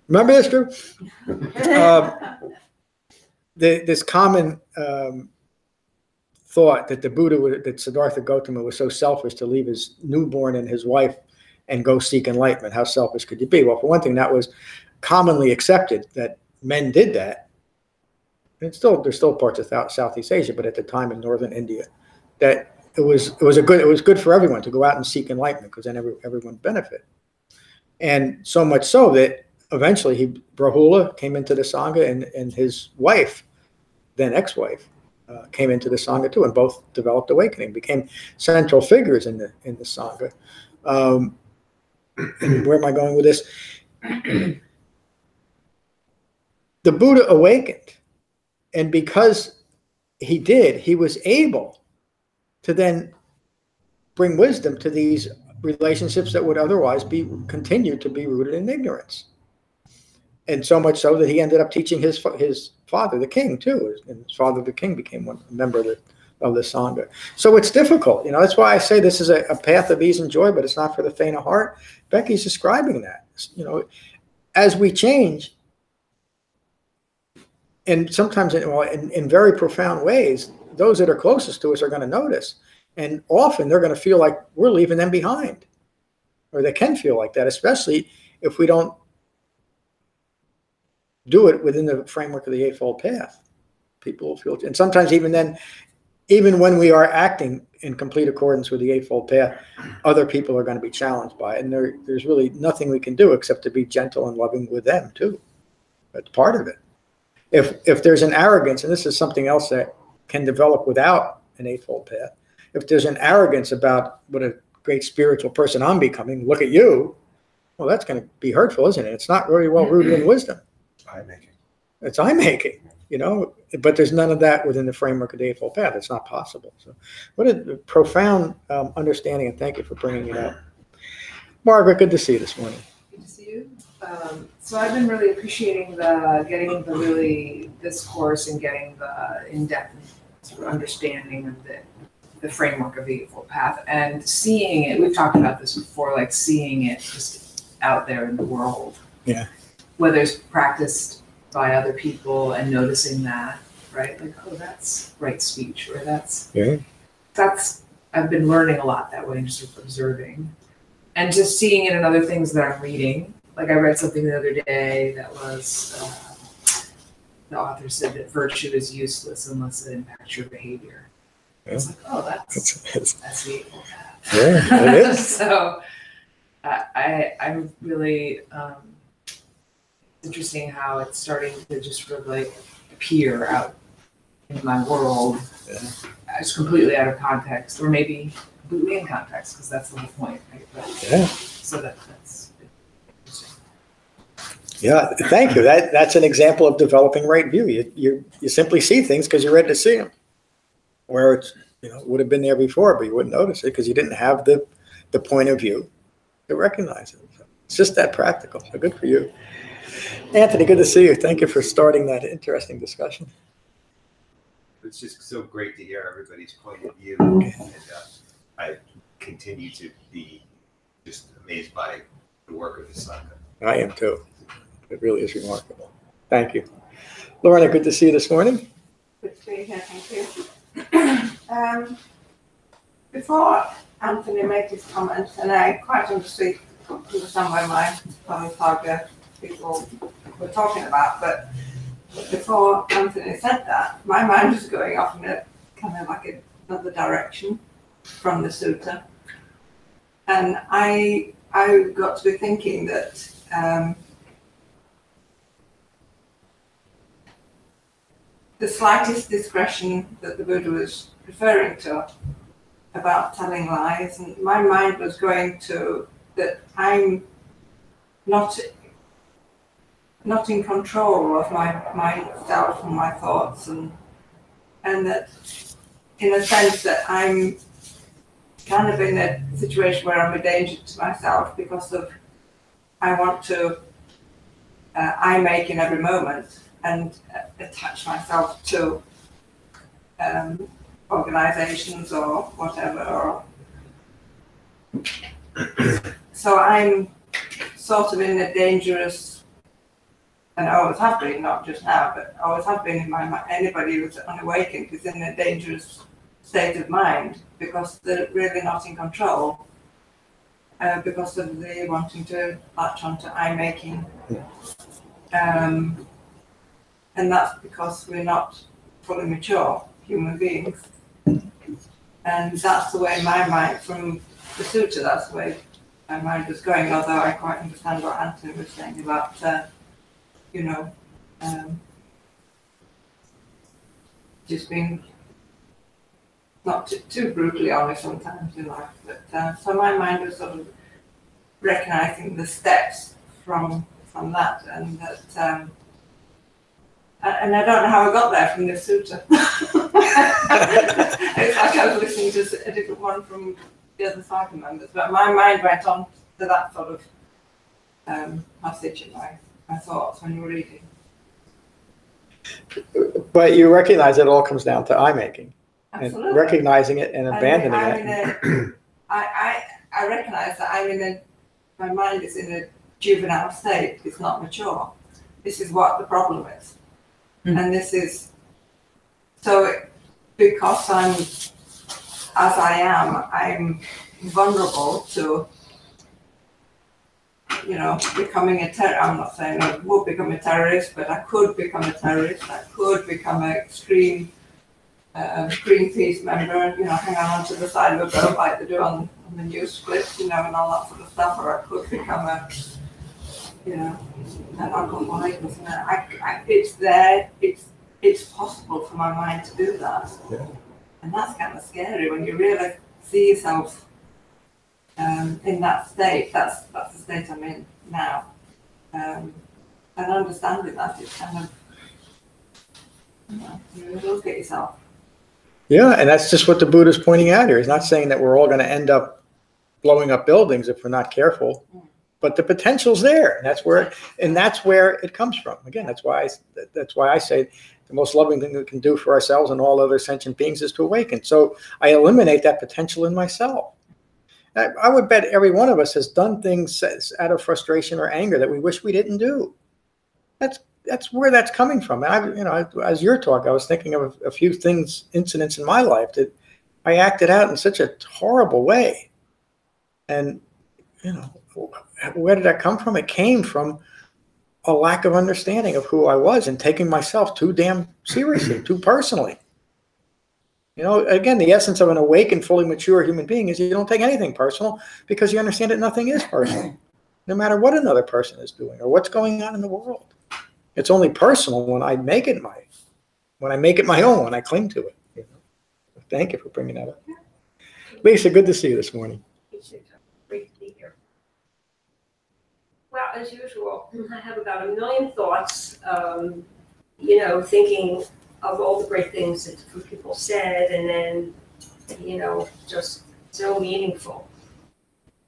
Remember this, Drew? This common thought that that Siddhartha Gautama was so selfish to leave his newborn and his wife and go seek enlightenment. How selfish could you be? Well, for one thing, that was commonly accepted that men did that. And there's still parts of Southeast Asia, but at the time in northern India, that it was good for everyone to go out and seek enlightenment because then everyone benefited. And so much so that eventually Rahula came into the Sangha and his wife, then ex-wife, came into the Sangha too, and both developed awakening, became central figures in the Sangha. And where am I going with this? The Buddha awakened, and because he did, he was able to then bring wisdom to these relationships that would otherwise continue to be rooted in ignorance. And so much so that he ended up teaching his father, the king, too. And his father, the king, became a member of the Sangha. So it's difficult. That's why I say this is a path of ease and joy, but it's not for the faint of heart. Becky's describing that. As we change, and sometimes in very profound ways, those that are closest to us are going to notice. And often they're going to feel like we're leaving them behind. Or they can feel like that, especially if we don't do it within the framework of the Eightfold Path. People will feel, and sometimes even then, even when we are acting in complete accordance with the Eightfold Path, other people are going to be challenged by it. And there's really nothing we can do except to be gentle and loving with them too. That's part of it. If there's an arrogance, and this is something else that can develop without an Eightfold Path, if there's an arrogance about what a great spiritual person I'm becoming, look at you, well, that's going to be hurtful, isn't it? It's not very well rooted in wisdom. It's I-making, but there's none of that within the framework of the Eightfold Path. It's not possible. So what a profound understanding, and thank you for bringing it up. Margaret, good to see you this morning. Good to see you. So I've been really appreciating this course and getting the in-depth sort of understanding of the framework of the Eightfold Path and seeing it. We've talked about this before, like seeing it just out there in the world. Yeah. Whether it's practiced by other people and noticing that, right? Like, oh, that's right speech, or that's I've been learning a lot that way and just sort of observing. And just seeing it in other things that I'm reading. Like I read something the other day that was, the author said that virtue is useless unless it impacts your behavior. Yeah. It's like, oh, that's the Eightfold Path. Yeah, it is. So I'm really, interesting how it's starting to just sort of like appear out in my world. Yeah. It's completely out of context, or maybe completely in context, because that's the whole point, right? But, yeah. So that's interesting. Yeah, thank you. That's an example of developing right view. You simply see things because you're ready to see them, where it's would have been there before, but you wouldn't notice it because you didn't have the point of view to recognize it. So it's just that practical. So good for you. Anthony, good to see you. Thank you for starting that interesting discussion. It's just so great to hear everybody's point of view. And I continue to be just amazed by the work of the Sangha. I am too. It really is remarkable. Thank you. Lorna, good to see you this morning. Good to be here, thank you. Before Anthony made his comments, and I quite understand where my Sangha people were talking about, but before Anthony said that, my mind was going off in a kind of like another direction from the sutta, and I got to be thinking that the slightest discretion that the Buddha was referring to about telling lies, and my mind was going to that I'm not in control of myself and my thoughts, and that in a sense that I'm kind of in a situation where I'm a danger to myself because of I want to I make in every moment and attach myself to organizations or whatever, so I'm sort of in a dangerous, and I always have been, not just now, but always have been in my mind. Anybody who's unawakened is in a dangerous state of mind because they're really not in control, because of the wanting to latch onto I-making. And that's because we're not fully mature human beings. And that's the way my mind, from the sutta, that's the way my mind was going, although I quite understand what Anthony was saying about just being not too brutally honest sometimes in life. But so my mind was sort of recognizing the steps from that, and that and I don't know how I got there from this sutta. It's like I was listening to a different one from the other Sangha members, but my mind went on to that sort of passage in my thoughts when you were reading. But you recognize it all comes down to I-making. Absolutely. And recognizing it and abandoning it. I recognize that my mind is in a juvenile state. It's not mature. This is what the problem is. And this is, so because I'm, as I am, I'm vulnerable to, becoming a terrorist. I'm not saying I would become a terrorist, but I could become a terrorist. I could become an extreme Greenpeace member and, hang on to the side of a boat like they do on the news clips, and all that sort of stuff, or I could become an alcoholic or something. It's there, it's possible for my mind to do that. Yeah. And that's kind of scary when you really see yourself in that state. That's the state I'm in now. And understanding that, it's kind of, you really look at yourself. Yeah, and that's just what the Buddha's pointing out here. He's not saying that we're all going to end up blowing up buildings if we're not careful, but the potential's there, and that's where it comes from. Again, that's why I say the most loving thing we can do for ourselves and all other sentient beings is to awaken. So I eliminate that potential in myself. I would bet every one of us has done things out of frustration or anger that we wish we didn't do. That's where that's coming from. And as you're talking, I was thinking of a few incidents in my life that I acted out in such a horrible way. And, where did that come from? It came from a lack of understanding of who I was and taking myself too damn seriously, too personally. Again, the essence of an awakened, fully mature human being is you don't take anything personal because you understand that nothing is personal, no matter what another person is doing or what's going on in the world. It's only personal when I make it my own, when I cling to it. Thank you for bringing that up. Lisa, good to see you this morning. Great to be here. Well, as usual, I have about 1 million thoughts, thinking of all the great things that different people said, and then, just so meaningful.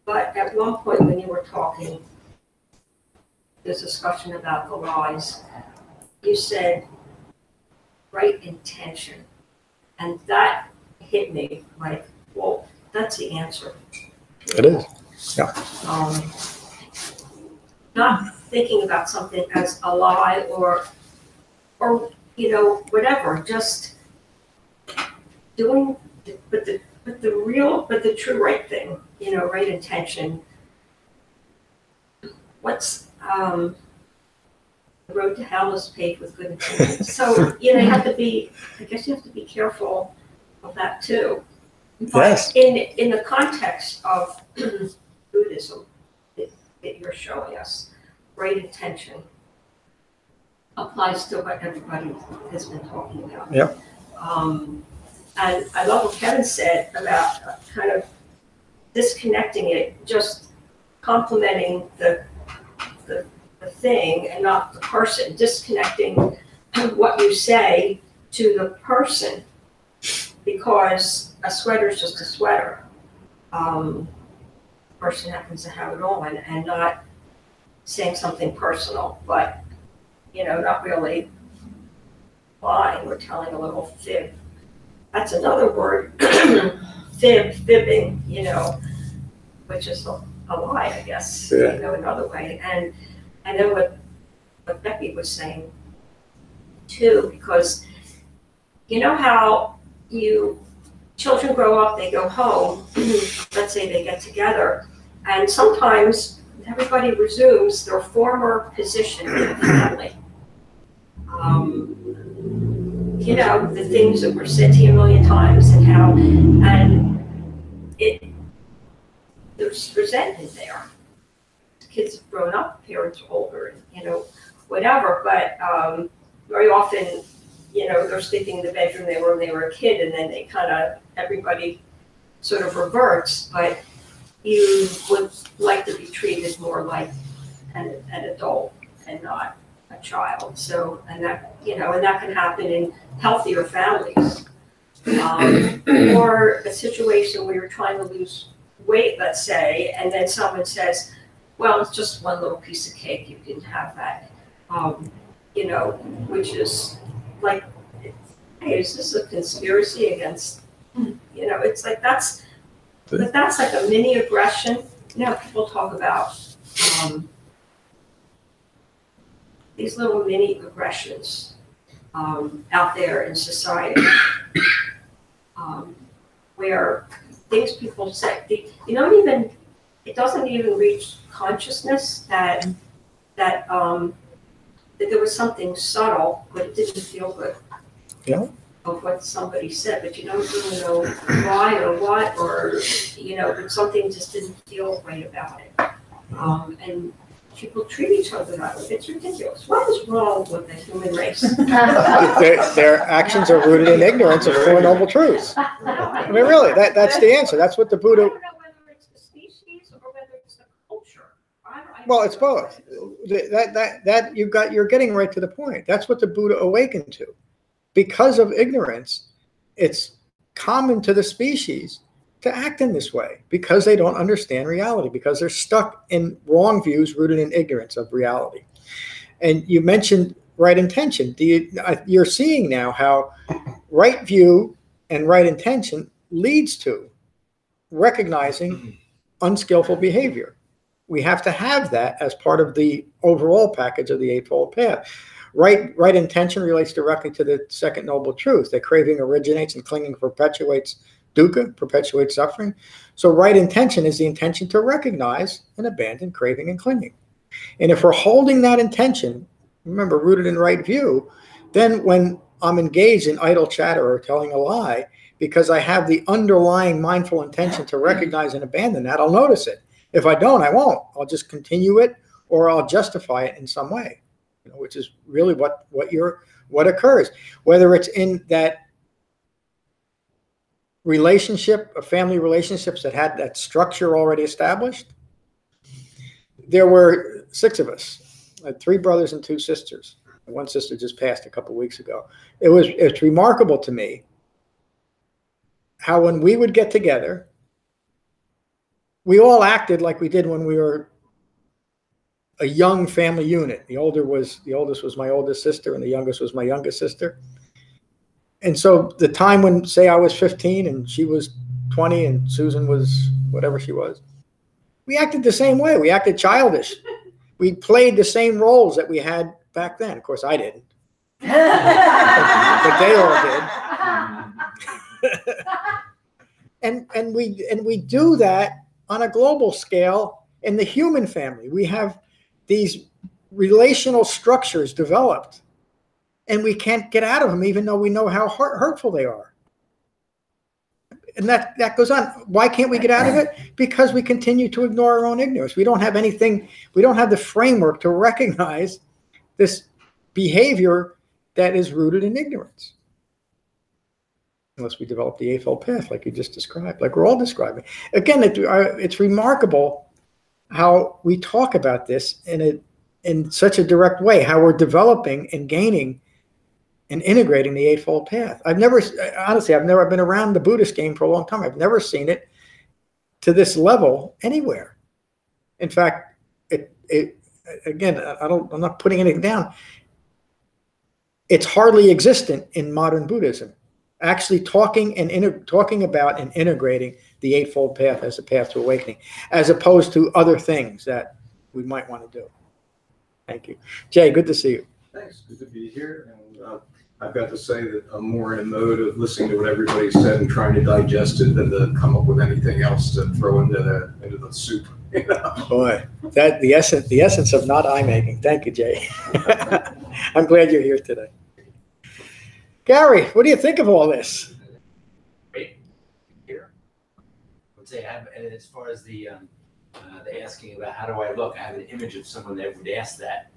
But at one point when you were talking, this discussion about the lies, you said right intention. And that hit me like, well, that's the answer. It is. Yeah. Not thinking about something as a lie or whatever, just doing the true right thing, right intention. What's the road to hell is paved with good intentions. So, you have to be careful of that too. But Yes. in the context of Buddhism that you're showing us, right intention applies to what everybody has been talking about. Yep. And I love what Kevin said about kind of disconnecting it, just complimenting the thing and not the person, disconnecting what you say to the person, because a sweater is just a sweater. Person happens to have it on and not saying something personal, but not really lying or telling a little fib. That's another word, fibbing, which is a lie, I guess, another way. And I know what Becky was saying too, because how children grow up, they go home, let's say they get together, and sometimes everybody resumes their former position in the family. The things that were said to you 1,000,000 times there's resentment there. Kids have grown up, parents are older, whatever, but very often, they're sleeping in the bedroom they were when they were a kid, and then everybody sort of reverts, but you would like to be treated more like an adult and not a child. So, and that can happen in healthier families. Or a situation where you're trying to lose weight, let's say, and then someone says, well, it's just one little piece of cake, you can have that. Which is like, hey, is this a conspiracy against, it's like that's like a mini aggression. People talk about these little mini aggressions out there in society, where things people say, it doesn't even reach consciousness that there was something subtle, but it didn't feel good. Yeah. of what somebody said, but you don't really know why or what, or, but something just didn't feel right about it. And people treat each other that way. It's ridiculous. What is wrong with the human race? Their actions are rooted in ignorance of Four Noble Truths. I mean, really, that's the answer. That's what the Buddha. I don't know whether it's the species or whether it's the culture. Well, it's both. You're getting right to the point. That's what the Buddha awakened to. Because of ignorance, it's common to the species to act in this way because they don't understand reality, because they're stuck in wrong views rooted in ignorance of reality. And you mentioned right intention. You're seeing now how right view and right intention leads to recognizing unskillful behavior. We have to have that as part of the overall package of the Eightfold Path. Right intention relates directly to the second noble truth, that craving originates and clinging perpetuates dukkha, perpetuates suffering. So right intention is the intention to recognize and abandon craving and clinging. And if we're holding that intention, remember, rooted in right view, then when I'm engaged in idle chatter or telling a lie, because I have the underlying mindful intention to recognize and abandon that, I'll notice it. If I don't, I won't. I'll just continue it, or I'll justify it in some way, which is really what occurs. Whether it's in that relationship, family relationships that had that structure already established. There were 6 of us. I had 3 brothers and 2 sisters. One sister just passed a couple of weeks ago. It's remarkable to me how when we would get together, we all acted like we did when we were a young family unit. The oldest was my oldest sister, and the youngest was my youngest sister. And so the time when, say, I was 15 and she was 20 and Susan was whatever she was, we acted the same way. We acted childish. We played the same roles that we had back then. Of course, I didn't. But they all did. and we do that on a global scale in the human family. We have these relational structures developed, and we can't get out of them, even though we know how hurtful they are. And that goes on. Why can't we get out of it? Because we continue to ignore our own ignorance. We don't have anything, we don't have the framework to recognize this behavior that is rooted in ignorance. Unless we develop the Eightfold Path, like you just described, like we're all describing. Again, it's remarkable how we talk about this in such a direct way, how we're developing and gaining and integrating the Eightfold Path. I've never been around the Buddhist game for a long time. I've never seen it to this level anywhere. In fact, again, I'm not putting anything down. It's hardly existent in modern Buddhism. Actually talking about and integrating the Eightfold Path as a path to awakening, as opposed to other things that we might want to do. Thank you. Jay, good to see you. Thanks. Good to be here. And I've got to say that I'm more in a mode of listening to what everybody said and trying to digest it than to come up with anything else to throw into the soup. Boy, that the essence of not eye making. Thank you, Jay. I'm glad you're here today. Gary, what do you think of all this? Great. Here. I would say, as far as the asking about how do I look, I have an image of someone that would ask that.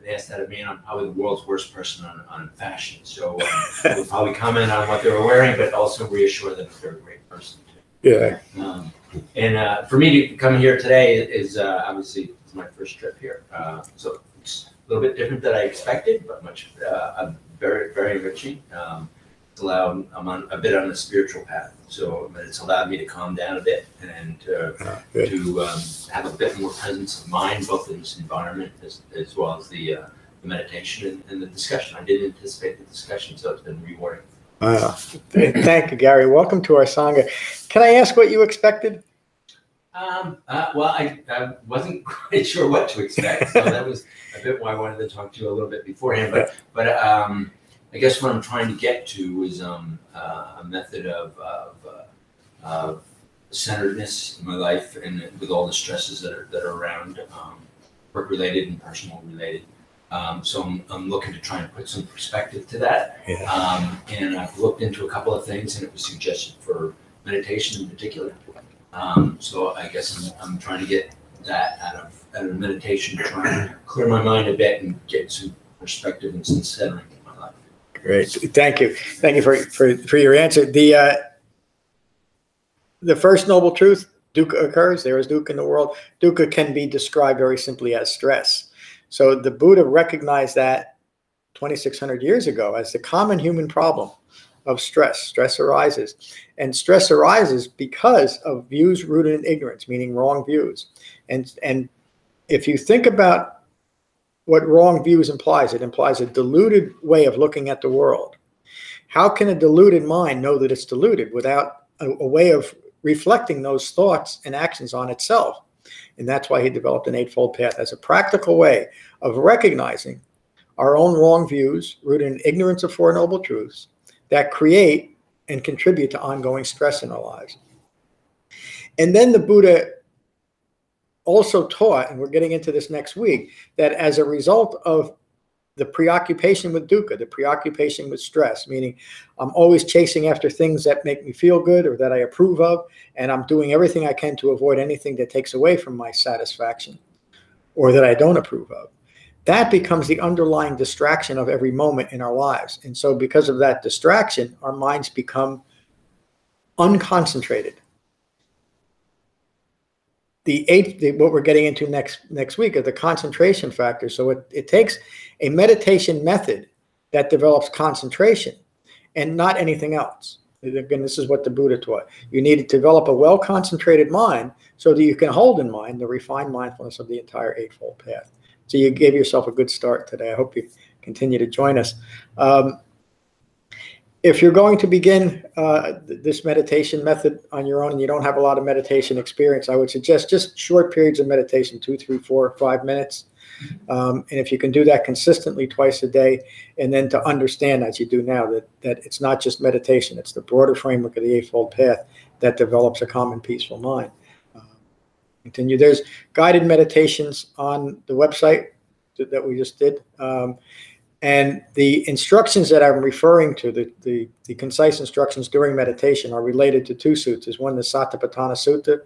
They asked that of me, and I'm probably the world's worst person on fashion. So I would probably comment on what they were wearing, but also reassure them that they're a great person too. Yeah. And for me to come here today is obviously it's my first trip here. So it's a little bit different than I expected, but much very, very enriching. I'm on a bit on the spiritual path, so it's allowed me to calm down a bit and to have a bit more presence of mind, both in this environment as well as the meditation and the discussion. I didn't anticipate the discussion, so it's been rewarding. Thank you, Gary. Welcome to our Sangha. Can I ask what you expected? Well, I wasn't quite sure what to expect, so that was a bit why I wanted to talk to you a little bit beforehand. But I guess what I'm trying to get to is a method of centeredness in my life, and with all the stresses that are around, work related and personal related, So I'm looking to try and put some perspective to that. Yeah. And I've looked into a couple of things, and it was suggested for meditation in particular. So I guess I'm trying to get that out of meditation, trying to clear my mind a bit and get some perspective and some centering in my life. Great. Thank you. Thank you for your answer. The first noble truth, dukkha occurs. There is dukkha in the world. Dukkha can be described very simply as stress. So the Buddha recognized that 2,600 years ago as the common human problem of stress. Stress arises. And stress arises because of views rooted in ignorance, meaning wrong views. And if you think about what wrong views implies, it implies a deluded way of looking at the world. How can a deluded mind know that it's deluded without a way of reflecting those thoughts and actions on itself? And that's why he developed an Eightfold Path as a practical way of recognizing our own wrong views rooted in ignorance of Four Noble Truths that create and contribute to ongoing stress in our lives. And then the Buddha also taught, and we're getting into this next week, that as a result of the preoccupation with dukkha, the preoccupation with stress, meaning I'm always chasing after things that make me feel good or that I approve of, and I'm doing everything I can to avoid anything that takes away from my satisfaction or that I don't approve of. That becomes the underlying distraction of every moment in our lives. And so because of that distraction, our minds become unconcentrated. What we're getting into next week are the concentration factors. So it takes a meditation method that develops concentration and not anything else. Again, this is what the Buddha taught. You need to develop a well-concentrated mind so that you can hold in mind the refined mindfulness of the entire Eightfold Path. So you gave yourself a good start today. I hope you continue to join us. If you're going to begin this meditation method on your own and you don't have a lot of meditation experience, I would suggest just short periods of meditation, 2, 3, 4, 5 minutes. And if you can do that consistently twice a day, and then to understand, as you do now, that it's not just meditation, it's the broader framework of the Eightfold Path that develops a calm and peaceful mind. Continue. There's guided meditations on the website that we just did. And the instructions that I'm referring to, the concise instructions during meditation, are related to 2 suttas. One, the Satipatthana Sutta,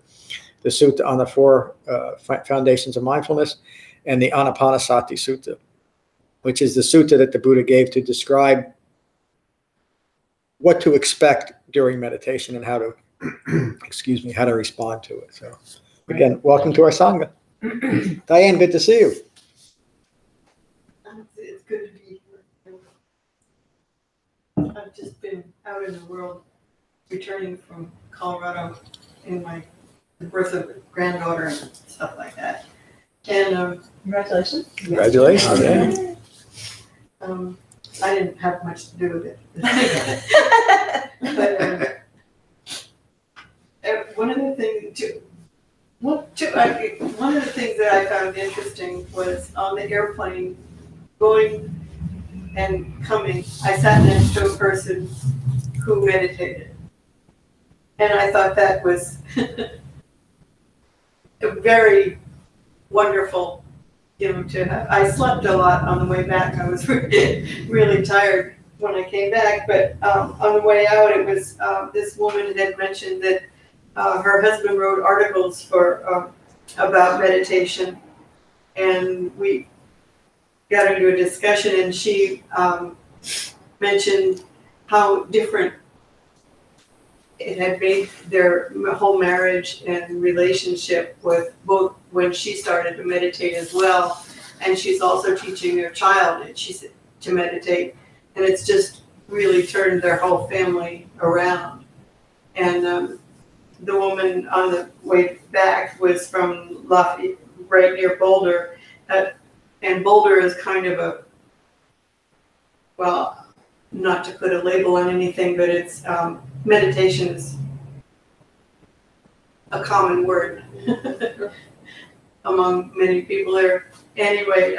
the sutta on the 4 foundations of mindfulness, and the Anapanasati Sutta, which is the sutta that the Buddha gave to describe what to expect during meditation and how to, how to respond to it. So again, welcome to our Sangha. Diane, good to see you. It's good to be here. I've just been out in the world, returning from Colorado in the birth of a granddaughter and stuff like that. And Congratulations. Congratulations. Yeah. I didn't have much to do with it. But one of the things that I found interesting was on the airplane going and coming, I sat next to a person who meditated. And I thought that was a very wonderful, to have. I slept a lot on the way back. I was really tired when I came back, but on the way out, it was this woman had mentioned that her husband wrote articles about meditation, and we got into a discussion, and she mentioned how different it had made their whole marriage and relationship, with both when she started to meditate as well, and she's also teaching their child to meditate, and it's just really turned their whole family around. And the woman on the way back was from Lafayette, right near Boulder, and Boulder is kind of not to put a label on anything, but it's meditation is a common word among many people there. Anyway,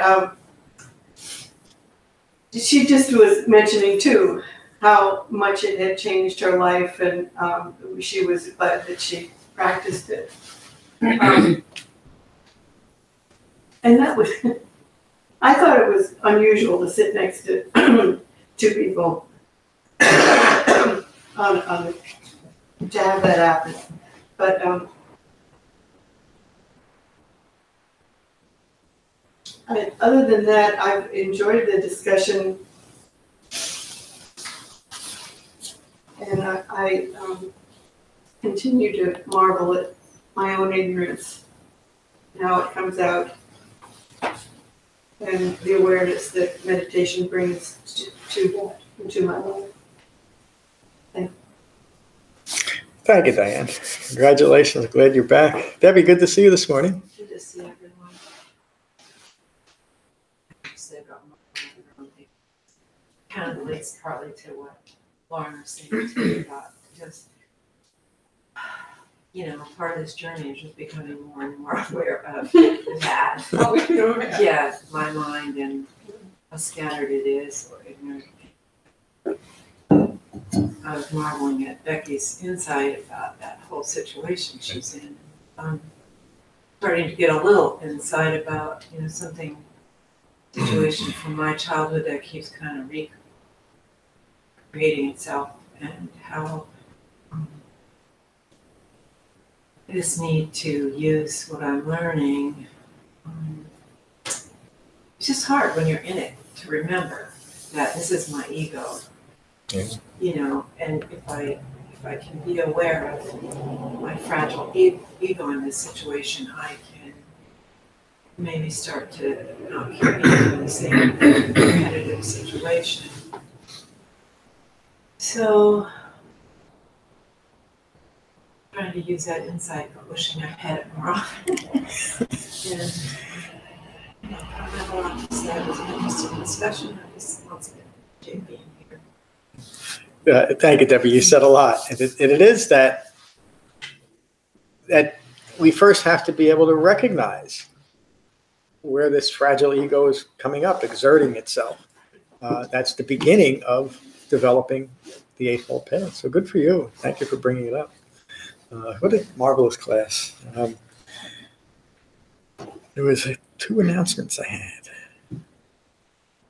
she just was mentioning too how much it had changed her life, and she was glad that she practiced it. And that was I thought it was unusual to sit next to two people to have that happen. But other than that, I've enjoyed the discussion, and I continue to marvel at my own ignorance and how it comes out, and the awareness that meditation brings to that, into my life. Thank you, Diane. Congratulations. Glad you're back. Debbie, good to see you this morning. Good to see everyone. Kind of relates partly to what Lauren was saying too about just, part of this journey is just becoming more and more aware of that. Yeah, my mind and how scattered it is or ignorant. I was marveling at Becky's insight about that whole situation she's in. I'm starting to get a little insight about, situation from my childhood that keeps kind of recreating itself, and how I just need to use what I'm learning. It's just hard when you're in it to remember that this is my ego. Yeah. And if I can be aware of my fragile ego in this situation, I can maybe start to not carry into the same competitive situation. So, trying to use that insight, but wishing I had it more often. And I don't have a lot to say. It was an interesting discussion. I just once again enjoyed being here. Thank you, Debbie. You said a lot. And it is that we first have to be able to recognize where this fragile ego is coming up, exerting itself. That's the beginning of developing the Eightfold Path. So good for you. Thank you for bringing it up. What a marvelous class. There was 2 announcements I had.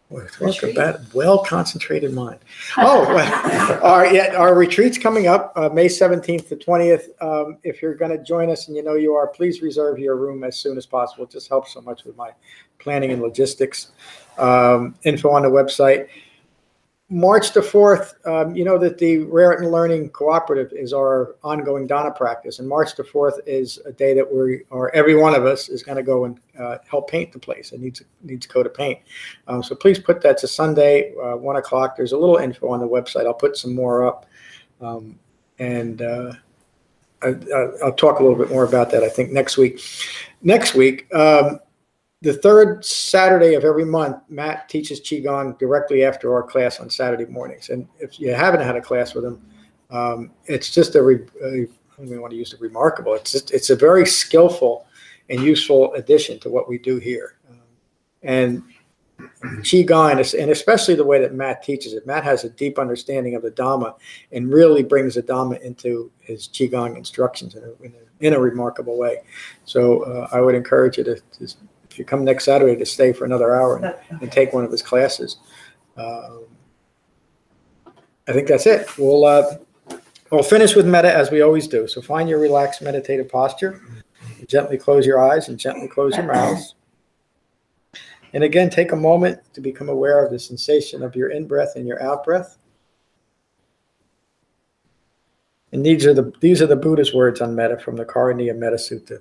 Boy, talk about well-concentrated mind. Our retreat's coming up May 17th to 20th. If you're going to join us, and you are, please reserve your room as soon as possible. It just helps so much with my planning and logistics. Info on the website. March the 4th, that the Raritan Learning Cooperative is our ongoing Dhamma practice. And March the 4th is a day that every one of us is going to go and help paint the place. It needs a coat of paint. So please put that to Sunday, 1 o'clock. There's a little info on the website. I'll put some more up. And I'll talk a little bit more about that, I think, next week. Next week, the 3rd Saturday of every month, Matt teaches Qigong directly after our class on Saturday mornings. And if you haven't had a class with him, it's just I don't even want to use the remarkable. It's a very skillful and useful addition to what we do here. And Qigong, and especially the way that Matt teaches it. Matt has a deep understanding of the Dhamma and really brings the Dhamma into his Qigong instructions in a remarkable way. So I would encourage you to if you come next Saturday, to stay for another hour and take one of his classes. I think that's it. We'll finish with metta as we always do. So find your relaxed meditative posture. Gently close your eyes and gently close your mouths. And again, take a moment to become aware of the sensation of your in-breath and your out-breath. And these are the Buddha's words on metta from the Karaniya Metta Sutta.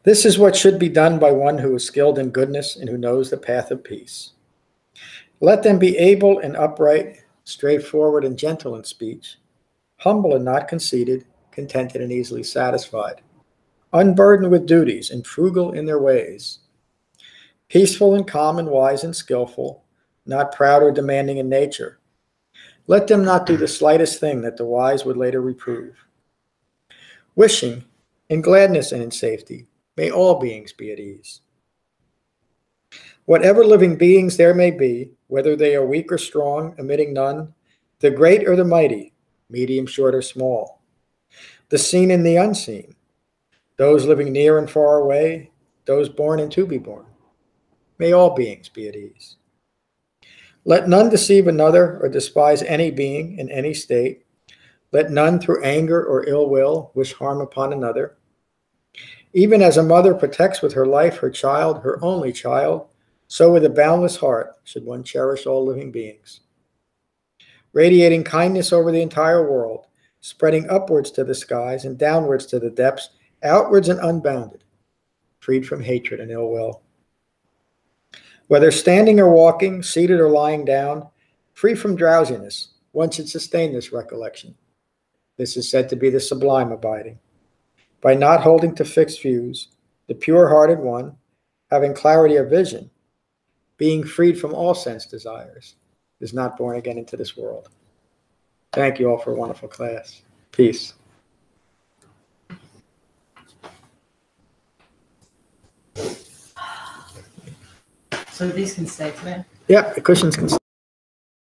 This is what should be done by one who is skilled in goodness and who knows the path of peace. Let them be able and upright, straightforward and gentle in speech, humble and not conceited, contented and easily satisfied, unburdened with duties and frugal in their ways, peaceful and calm and wise and skillful, not proud or demanding in nature. Let them not do the slightest thing that the wise would later reprove. Wishing, in gladness and in safety, may all beings be at ease. Whatever living beings there may be, whether they are weak or strong, omitting none, the great or the mighty, medium, short, or small, the seen and the unseen, those living near and far away, those born and to be born, May all beings be at ease. Let none deceive another or despise any being in any state. Let none through anger or ill will wish harm upon another. Even as a mother protects with her life her child, her only child, so with a boundless heart should one cherish all living beings. Radiating kindness over the entire world, spreading upwards to the skies and downwards to the depths, outwards and unbounded, freed from hatred and ill will. Whether standing or walking, seated or lying down, free from drowsiness, one should sustain this recollection. This is said to be the sublime abiding. By not holding to fixed views, the pure-hearted one, having clarity of vision, being freed from all sense desires, is not born again into this world. Thank you all for a wonderful class. Peace. So these can stay today. Yeah, the cushions can